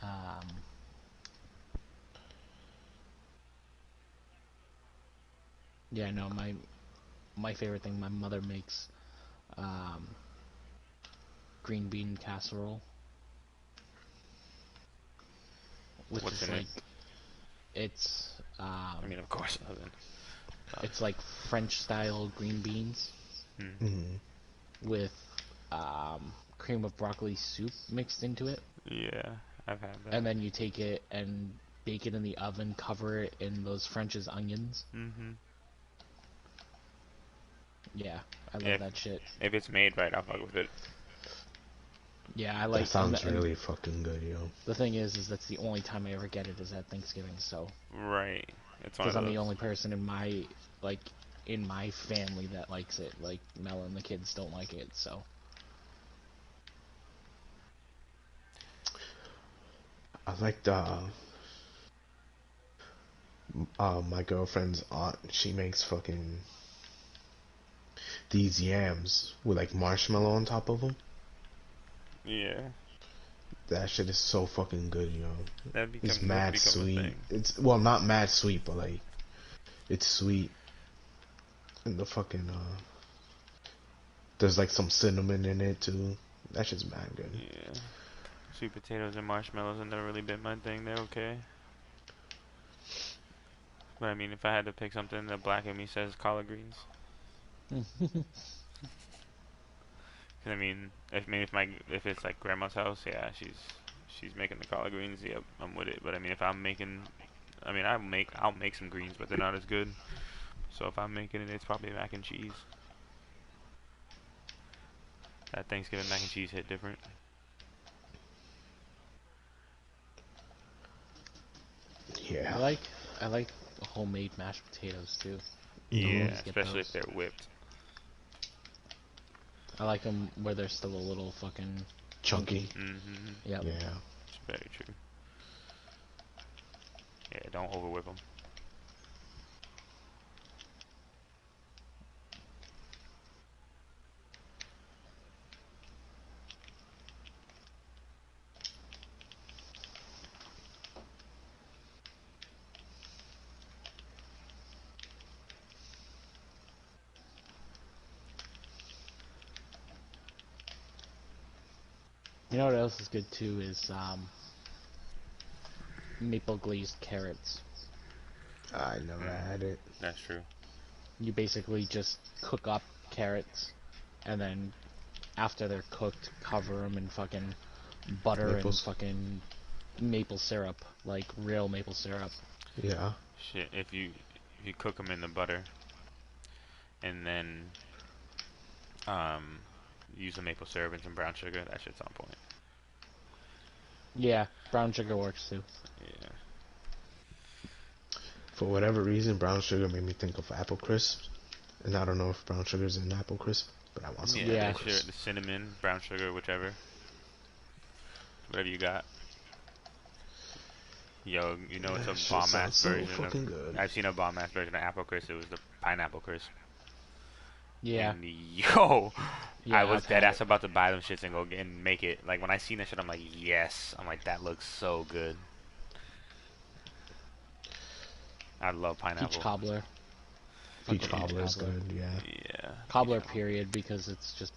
Um, yeah, no, my favorite thing my mother makes, um, green bean casserole, which What's is in it? like, it's I mean, of course, other it's like French style green beans than. Mm-hmm. with cream of broccoli soup mixed into it, Yeah, I've had that. and then you take it and bake it in the oven, cover it in those French's onions. Mm-hmm. Yeah, I love Yeah. that shit. If it's made right, I'll fuck with it. Yeah, I like. That sounds and really fucking good, yo. The thing is that's the only time I ever get it is at Thanksgiving. So, Right. It's one of because I'm those. the only person in my family that likes it. Like Mel and the kids don't like it. So, I like my girlfriend's aunt. She makes fucking these yams with like marshmallow on top of them. Yeah. That shit is so fucking good, yo. That It's become mad a sweet. thing. It's well, not mad sweet, but like it's sweet. And the fucking there's like some cinnamon in it too. That shit's mad good. Yeah. Sweet potatoes and marshmallows have never really been my thing. They're okay. But I mean, if I had to pick something, the black in me says collard greens. 'Cause I mean, if it's like grandma's house, yeah, she's making the collard greens. Yep, I'm with it. But I mean, if I'm making, I mean, I'll make some greens, but they're not as good. So if I'm making it, it's probably mac and cheese. That Thanksgiving mac and cheese hit different. Yeah. I like homemade mashed potatoes too. Yeah, Always get especially those. if they're whipped. I like them where they're still a little fucking Chunky. Mm-hmm. Yep. Yeah. It's very true. Yeah, don't overwhip them. You know what else is good too is maple glazed carrots. I never had it. That's true. You basically just cook up carrots, and then after they're cooked, cover them in fucking butter and Maples. fucking maple syrup, like real maple syrup. Yeah. Shit, if you cook them in the butter and then um use the maple syrup and some brown sugar, that shit's on point. Yeah, brown sugar works too. Yeah. For whatever reason, brown sugar made me think of apple crisp, and I don't know if brown sugar's in apple crisp, but I want some Yeah, apple Yeah, that shit, crisp. the cinnamon, brown sugar, whichever. Whatever you got. Yo, you know it's a That shit bomb sounds ass so version of fucking good. I've seen a bomb ass version of apple crisp. It was the pineapple crisp. yeah, And yo, I yeah. was I've dead had ass it. about to buy them shits and go get and make it. Like when I seen that shit, I'm like, yes. I'm like, that looks so good. I love Peach pineapple. cobbler. Fuck Peach with peach cobbler is cobbler. good, yeah. Yeah, peach Cobbler cobbler. period because it's just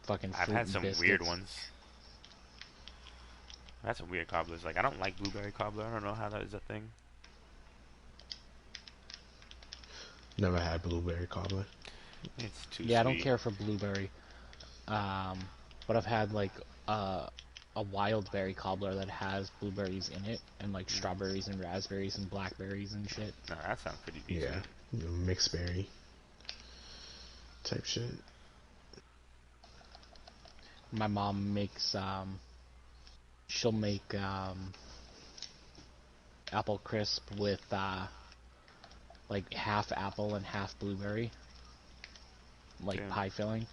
fucking I've fruit had and some weird biscuits. ones. I've had some weird cobblers. Like I don't like blueberry cobbler. I don't know how that is a thing. Never had blueberry cobbler. It's too Yeah, I don't sweet. care for blueberry. But I've had like uh, a wild berry cobbler that has blueberries in it and like Mm. strawberries and raspberries and blackberries and shit. No, that sounds pretty Yeah. decent. Mixed berry type shit. My mom makes she'll make apple crisp with like half apple and half blueberry, like Damn. pie filling.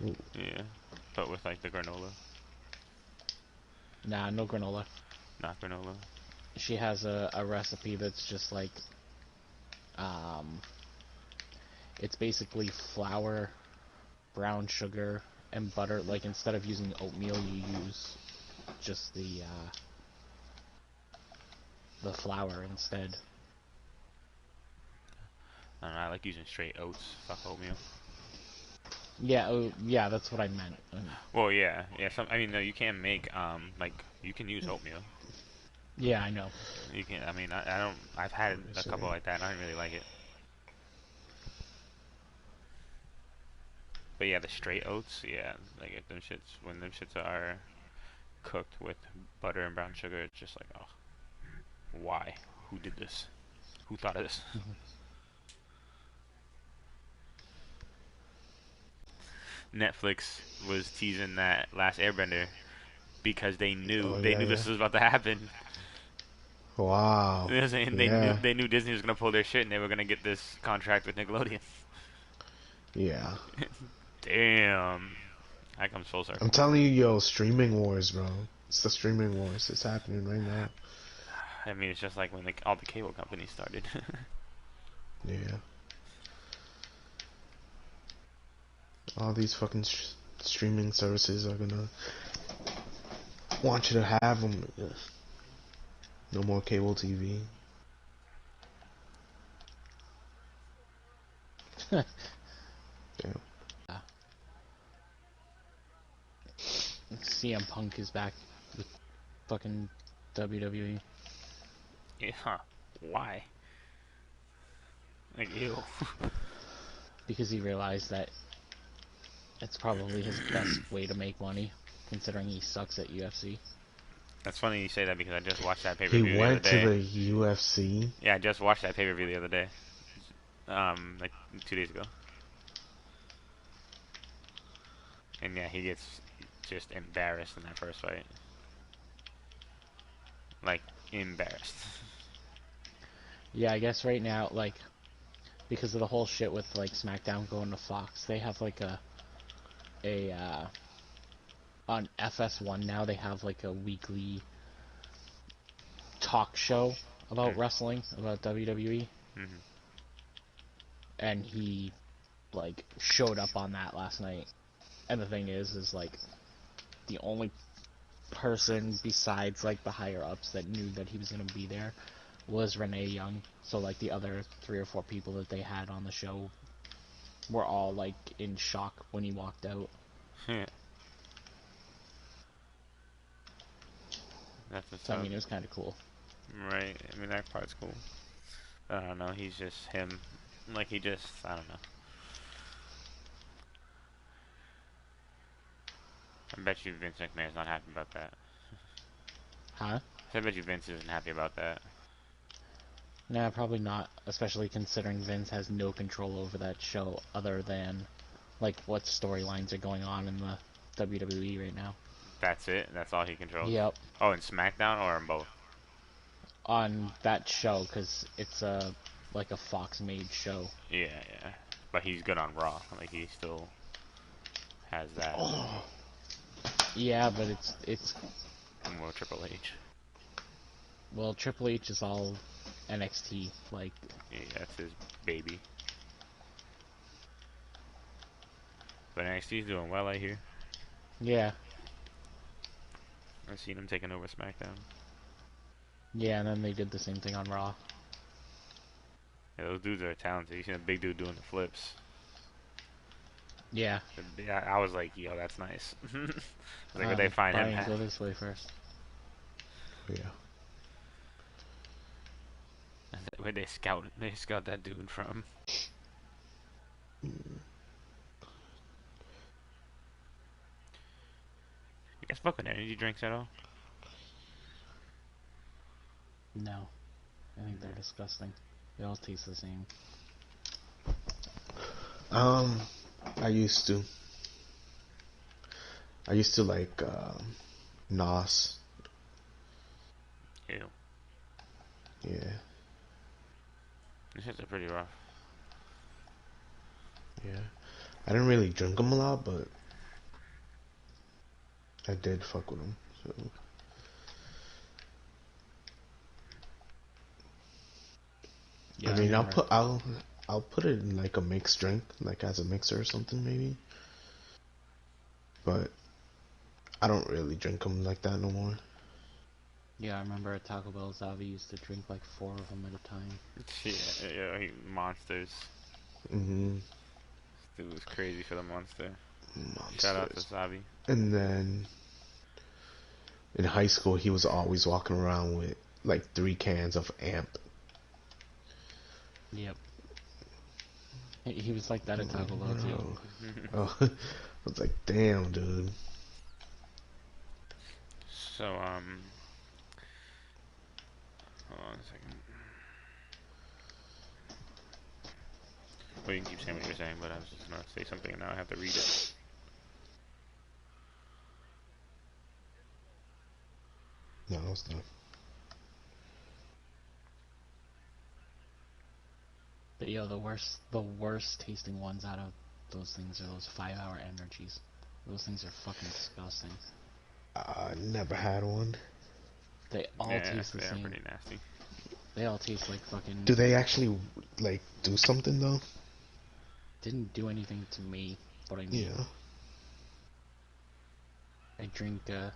Ooh. Yeah, but with like the granola, Nah, no granola. not granola. She has a recipe that's just like um it's basically flour, brown sugar, and butter. Like instead of using oatmeal, you use just the flour instead. I don't know. I like using straight oats. Fuck oatmeal. Yeah, oh, yeah, that's what I meant. Well, yeah, yeah. Some, I mean, no, you can make like you can use oatmeal. Yeah, I know. You can. I mean, I don't. I've had Let me a see. couple like that. And I didn't really like it. But yeah, the straight oats. Yeah, like if them shits when them shits are cooked with butter and brown sugar, it's just like, oh, why? Who did this? Who thought of this? Netflix was teasing that last Airbender because Oh they yeah, knew yeah. this was about to happen. Wow. You know what I'm saying? Yeah. They knew Disney was gonna pull their shit and they were gonna get this contract with Nickelodeon. Yeah. Damn. I come full I'm circle. telling you, yo, streaming wars, bro. It's the streaming wars. It's happening right now. I mean, it's just like when all the cable companies started. Yeah. All these fucking streaming services are gonna want you to have them. No more cable TV. Damn. CM Punk is back with fucking WWE Yeah. Why? Like, ew. because he realized that it's probably his best way to make money, considering he sucks at UFC. That's funny you say that because I just watched that pay per He view the other went to day. the UFC. Yeah, I just watched that pay per view the other day. Like 2 days ago. And yeah, he gets just embarrassed in that first fight. Like, embarrassed. Yeah, I guess right now, like, because of the whole shit with like SmackDown going to Fox, they have like a on FS1 now they have like a weekly talk show about Mm. wrestling, about WWE, Mhm. and he like showed up on that last night. And the thing is like the only person besides like the higher ups that knew that he was gonna be there was Renee Young. So like the other 3 or 4 people that they had on the show were all like in shock when he walked out. That's what's So I up. mean, it was kind of cool. Right. I mean, that part's cool. I don't know. He's just him. Like he just, I don't know. I bet you Vince McMahon's not happy about that. Huh? I bet you Vince isn't happy about that. Nah, probably not, especially considering Vince has no control over that show other than, like, what storylines are going on in the WWE right now. That's it? That's all he controls? Yep. Oh, in SmackDown or in both? On that show, because it's like a Fox-made show. Yeah, yeah. But he's good on Raw. Like, he still has that. Oh, Yeah, but it's More Triple H. well, Triple H is all NXT, like, Yeah, that's his baby. But NXT's doing well, I hear. yeah. I've seen him taking over SmackDown. Yeah, and then they did the same thing on Raw. Yeah, those dudes are talented. You seen a big dude doing the flips. Yeah. I was like, yo, that's nice. Like, where'd they find him Brian, at? go this way first. yeah. Where'd they scout that dude from? You guys fuck with energy drinks at all? No. I think they're disgusting. They all taste the same. I used to. I used to like Nos. Ew. Yeah. These shits are pretty rough. Yeah. I didn't really drink them a lot, but I did fuck with them. So. Yeah, I mean, remember. I'll put it in like a mixed drink, like as a mixer or something maybe. But I don't really drink them like that no more. Yeah, I remember at Taco Bell, Zavi used to drink like 4 of them at a time. Yeah, monsters. Mm-hmm. This dude was crazy for the monster. Shout out to Monsters. Sabi. And then in high school, he was always walking around with like 3 cans of Amp. Yep. He was like that at Taco Bell too. Oh, I was like, damn, dude. So, hold on a second. Well, you can keep saying what you're saying, but I was just gonna say something and now I have to read it. No, it's not. But yo, the worst tasting ones out of those things are those 5-hour energies. Those things are fucking disgusting. I never had one. They all Yeah, taste the they are same. pretty nasty. They all taste like fucking. Do they actually like do something though? Didn't do anything to me, but I mean, Yeah. I drink, I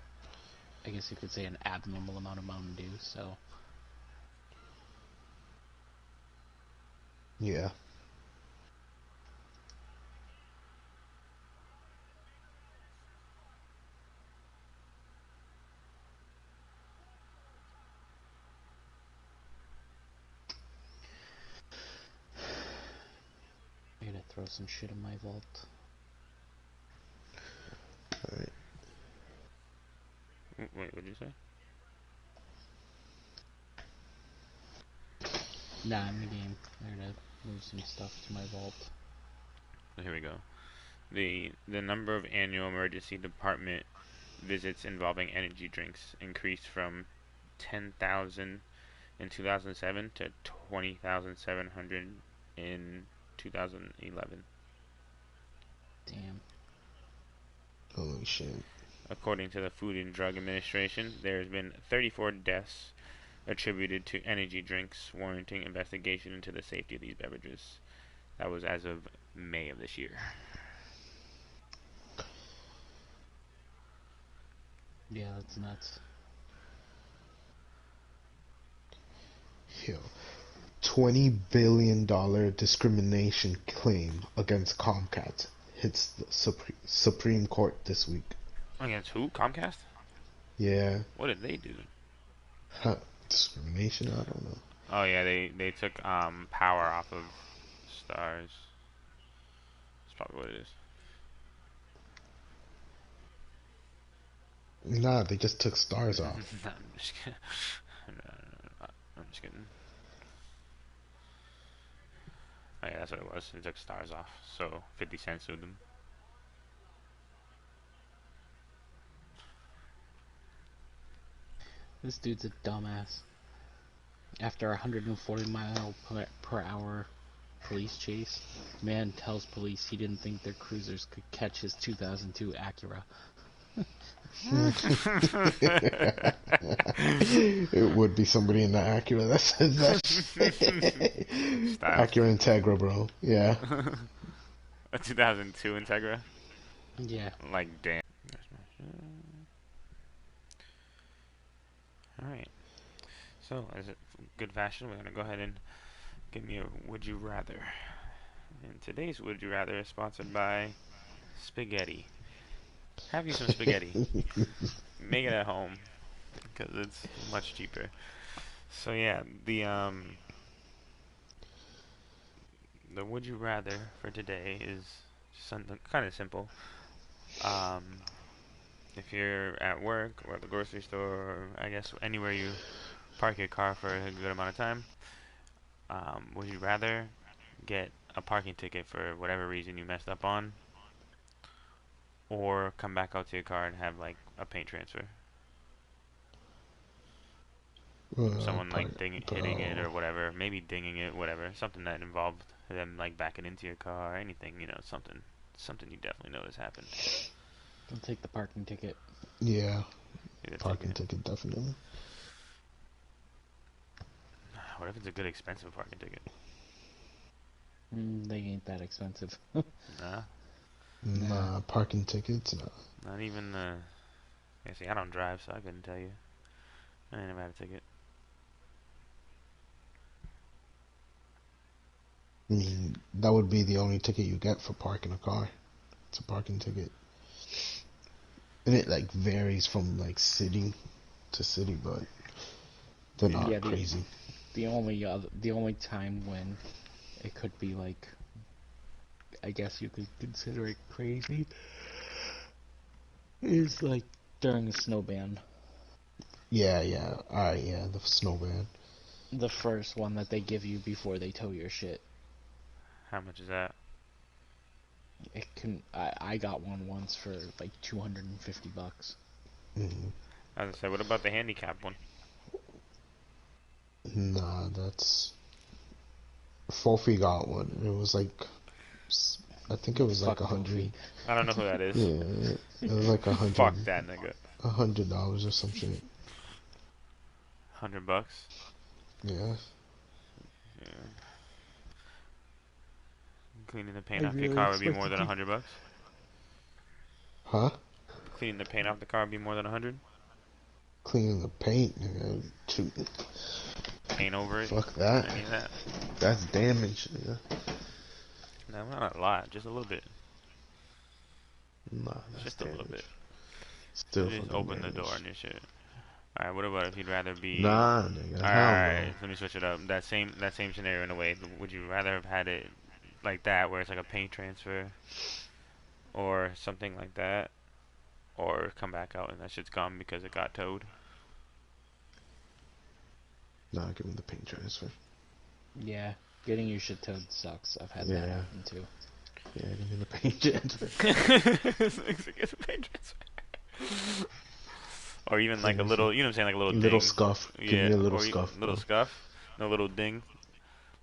guess you could say an abnormal amount of Mountain Dew, so. Yeah. I gotta throw some shit in my vault. Alright. Wait, what did you say? Nah, in the game. I gotta move some stuff to my vault. Here we go. The number of annual emergency department visits involving energy drinks increased from 10,000 in 2007 to 20,700 in 2011. Damn. Holy shit. According to the Food and Drug Administration, there has been 34 deaths attributed to energy drinks, warranting investigation into the safety of these beverages. That was as of May of this year. Yeah, that's nuts. Yo. $20 billion discrimination claim against Comcast hits the Supreme Court this week. Against who? Comcast? Yeah. What did they do? Huh. Discrimination? I don't know. Oh yeah, they took power off of Stars. That's probably what it is. Nah, they just took stars off. No, I'm just kidding. I'm just kidding. Oh yeah, that's what it was. They took stars off. So 50 Cent sued them. This dude's a dumbass. After a 140-mile-per-hour police chase, man tells police he didn't think their cruisers could catch his 2002 Acura. It would be somebody in the Acura that says that. Acura Integra, bro. Yeah. A 2002 Integra? Yeah. Like, damn. Alright. So, as a good fashion, we're going to go ahead and give me a Would You Rather. And today's Would You Rather is sponsored by Spaghetti. Have you some spaghetti. Make it at home, because it's much cheaper. So yeah, the Would You Rather for today is something kind of simple. If you're at work or at the grocery store, or I guess anywhere you park your car for a good amount of time, would you rather get a parking ticket for whatever reason you messed up on, or come back out to your car and have like a paint transfer? Someone like hitting it or whatever, maybe dinging it, whatever, something that involved them like backing into your car, anything, something you definitely notice happened. I'll take the parking ticket. Yeah. Parking ticket, definitely. What if it's a good expensive parking ticket? They ain't that expensive. Nah. Nah, parking tickets, nah. Not even the... Yeah, see, I don't drive, so I couldn't tell you. I ain't never had a ticket. I mean, that would be the only ticket you get for parking a car. It's a parking ticket. And it, like, varies from, like, city to city, but they're not crazy. The only time when it could be, like, I guess you could consider it crazy, is, like, during a snow ban. Yeah. Alright, yeah, the snow ban. The first one that they give you before they tow your shit. How much is that? It can. I got one once for like $250. Mm-hmm. I was gonna say, what about the handicap one? Nah, that's... Fofi got one. It was like... I think it was like 100. I don't know who that is. Yeah, it was like 100. Fuck that nigga. $100 or some shit. $100? Yeah. Cleaning the paint off your car would be more than $100? Huh? Cleaning the paint off the car would be more than 100? Cleaning the paint, nigga. Paint over it? Fuck that. Any of that? That's damage, nigga. No, not a lot. Just a little bit. Nah, that's just damage. A little bit. Still just open the door and your shit. Alright, what about if you'd rather be... Nah, nigga. Alright, let me switch it up. That same scenario in a way. Would you rather have had it like that, where it's like a paint transfer, or something like that, or come back out and that shit's gone because it got towed? Nah, give me the paint transfer. Yeah, getting your shit towed sucks. I've had that happen too. Yeah, give me the paint transfer. Get a paint transfer. Or even like a little, you know what I'm saying, like a little little ding. scuff. Give me a little scuff. Little scuff. No little ding.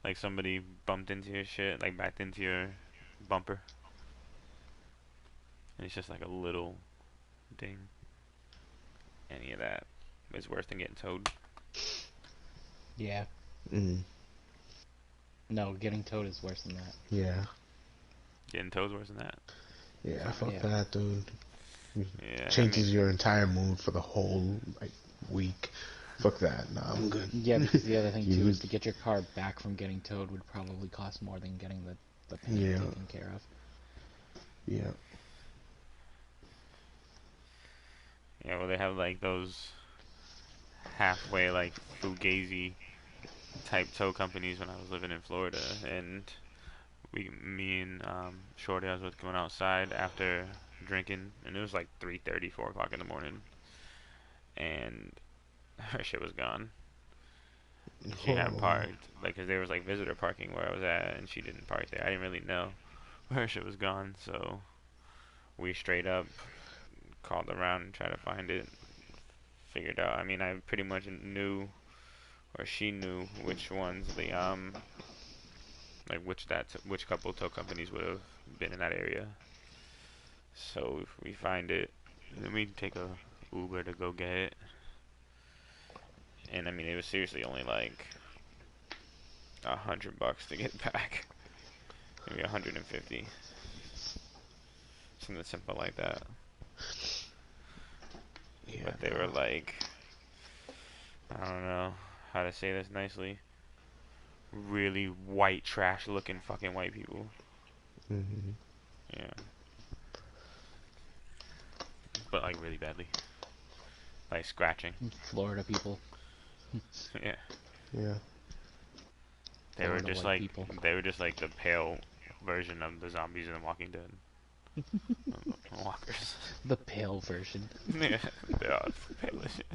Like somebody bumped into your shit, like backed into your bumper. And it's just like a little ding. Any of that is worse than getting towed. Yeah. No, getting towed is worse than that. Yeah. Getting towed is worse than that. Yeah, fuck that, dude. Yeah, Changes your entire mood for the whole week. Fuck that. Nah, I'm good. Yeah, because the other thing too is to get your car back from getting towed would probably cost more than getting the paint taken care of. Yeah. Yeah, well, they have like those halfway like Fugazi type tow companies when I was living in Florida, and me and Shorty I was with going outside after drinking, and it was like 3:30, 4 o'clock in the morning, and her shit was gone. And she had Oh, parked, like, 'cause there was like visitor parking where I was at, and she didn't park there. I didn't really know where her shit was gone, so we straight up called around and tried to find it. Figured out. I mean, I pretty much knew, or she knew, which ones the like which couple tow companies would have been in that area. So we find it, and then we take a Uber to go get it. And I mean, it was seriously only like $100 to get back, maybe 150, something simple like that. yeah. But they were like, I don't know how to say this nicely, really white trash looking fucking white people. Hmm. Yeah, but like really badly, like scratching. Florida people. Yeah, Yeah. they were Florida just white like people. the pale version of the zombies in The Walking Dead. Walkers. The pale version. Yeah, they are pale as shit.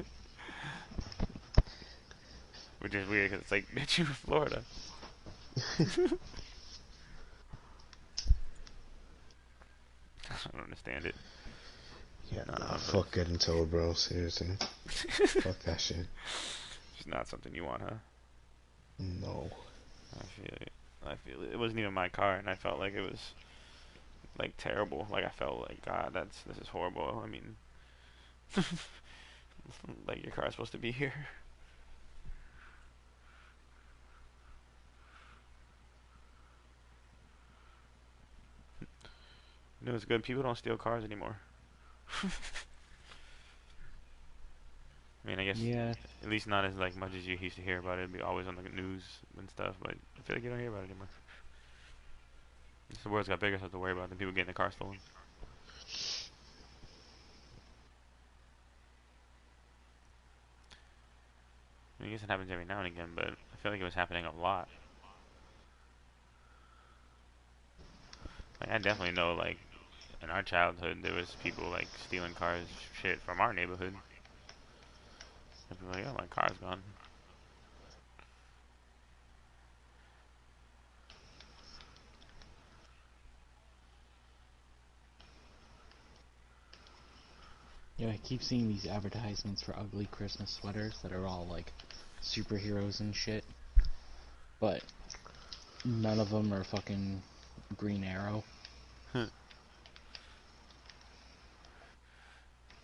Which is weird because it's like, bitch, you're in Florida. I don't understand it. Yeah, Nah, nah, but fuck getting towed, bro. Seriously. Fuck that shit. it's not something you want, huh? No. I feel it. I feel it. It wasn't even my car, and I felt like it was like terrible. Like I felt like, God, this is horrible. I mean, like your car's supposed to be here. You know, it's good. People don't steal cars anymore. I mean, I guess Yeah. at least not as like much as you used to hear about it. It'd be always on the news and stuff, but I feel like you don't hear about it anymore. The world's got bigger stuff to worry about than people getting their car stolen. I mean, I guess it happens every now and again, but I feel like it was happening a lot. Like I definitely know, like in our childhood, there was people like stealing cars, shit from our neighborhood. And people were like, oh, my car's gone. Yeah, I keep seeing these advertisements for ugly Christmas sweaters that are all like superheroes and shit, but none of them are fucking Green Arrow.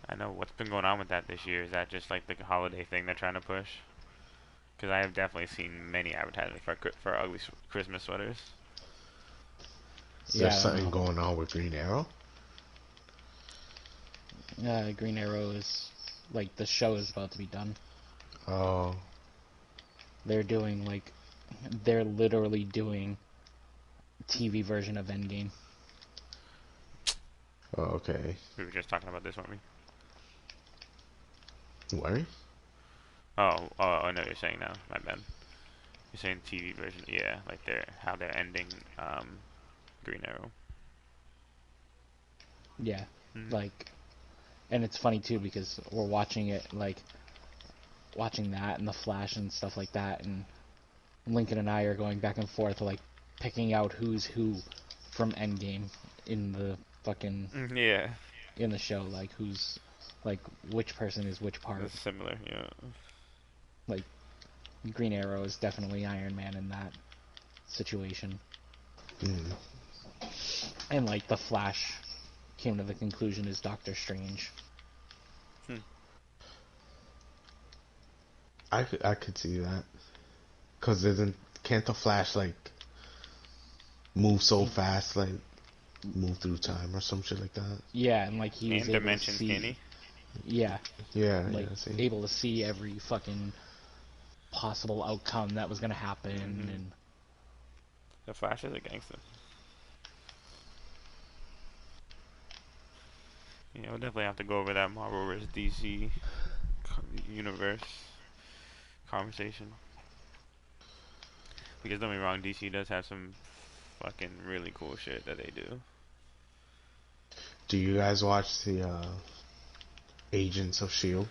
I know what's been going on with that this year. Is that just like the holiday thing they're trying to push? Because I have definitely seen many advertisements for ugly Christmas sweaters. Is Yeah, there I don't something know. going on with Green Arrow? Green Arrow is like the show is about to be done. Oh, They're doing like they're literally doing TV version of Endgame. oh, okay. We were just talking about this, weren't we? Worry? Oh, I know what you're saying now. My bad. You're saying TV version. Yeah, like how they're ending Green Arrow. Yeah, Mm. like, and it's funny too because we're watching it like watching that and the Flash and stuff like that, and Lincoln and I are going back and forth like picking out who's who from Endgame in the fucking Yeah, in the show, like who's like which person is which part. that's similar. Yeah. Like Green Arrow is definitely Iron Man in that situation, Mm. and like the Flash came to the conclusion is Doctor Strange. Hmm. I could see that. Cause can't the Flash like move so fast, like move through time or some shit like that? Yeah, and like he was And able to dimensions, can see, he? yeah, Yeah, like yeah. See. able to see every fucking possible outcome that was gonna happen, Mm-hmm. and The Flash is a gangster. Yeah, we'll definitely have to go over that Marvel vs. DC universe conversation. Because don't get me wrong, DC does have some fucking really cool shit that they do. Do you guys watch the Agents of Shield?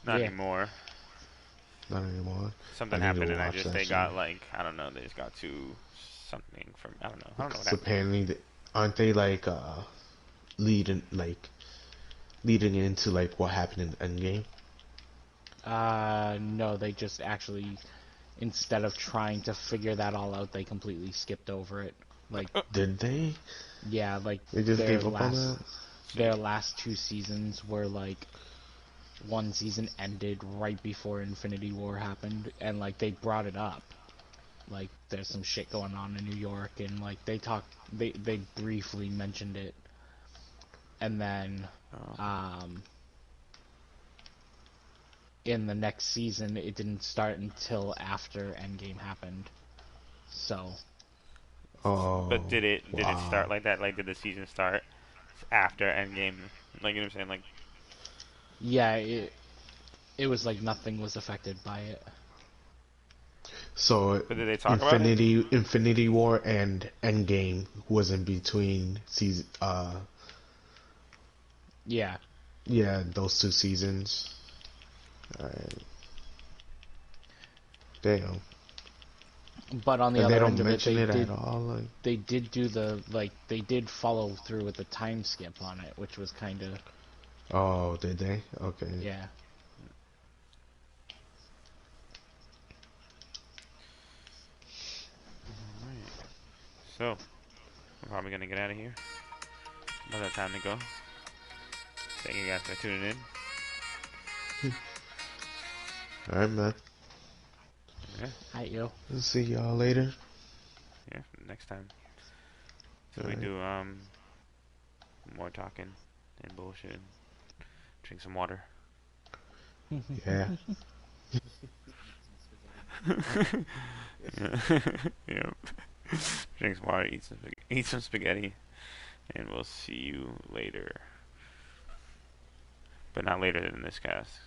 Not Yeah. anymore. Not anymore. Something I need to happened and watch that they shit. got like, I don't know, they just got to something from, I don't know what Because happened. apparently, aren't they like leading leading into like what happened in Endgame? No, they just actually, instead of trying to figure that all out, they completely skipped over it. Like, Did they? yeah, like They just gave up on that? their last 2 seasons were like, one season ended right before Infinity War happened, and like they brought it up. Like, there's some shit going on in New York, and like they briefly mentioned it, and then Oh. in the next season it didn't start until after Endgame happened. So Oh, But did it wow. start like that? Like, did the season start after Endgame? Like, you know what I'm saying? Like, yeah, it was like nothing was affected by it. So but did they talk about it? Infinity War and Endgame was in between season Yeah, yeah, those 2 seasons. Alright. Damn. but on the And they other end don't of it, mention it at all, like, they did do the like they did follow through with the time skip on it, which was kind of oh, did they? Okay. yeah. Alright. So, we're probably gonna get out of here. About that time to go. Thank you guys for tuning in. Alright, man. Yeah, Hi, yo. I'll see y'all later. yeah, next time. So we Alright. do more talking and bullshit. Drink some water. Yeah. Yeah. Yeah. Drink some water, eat some spaghetti, and we'll see you later. But not later than this cast.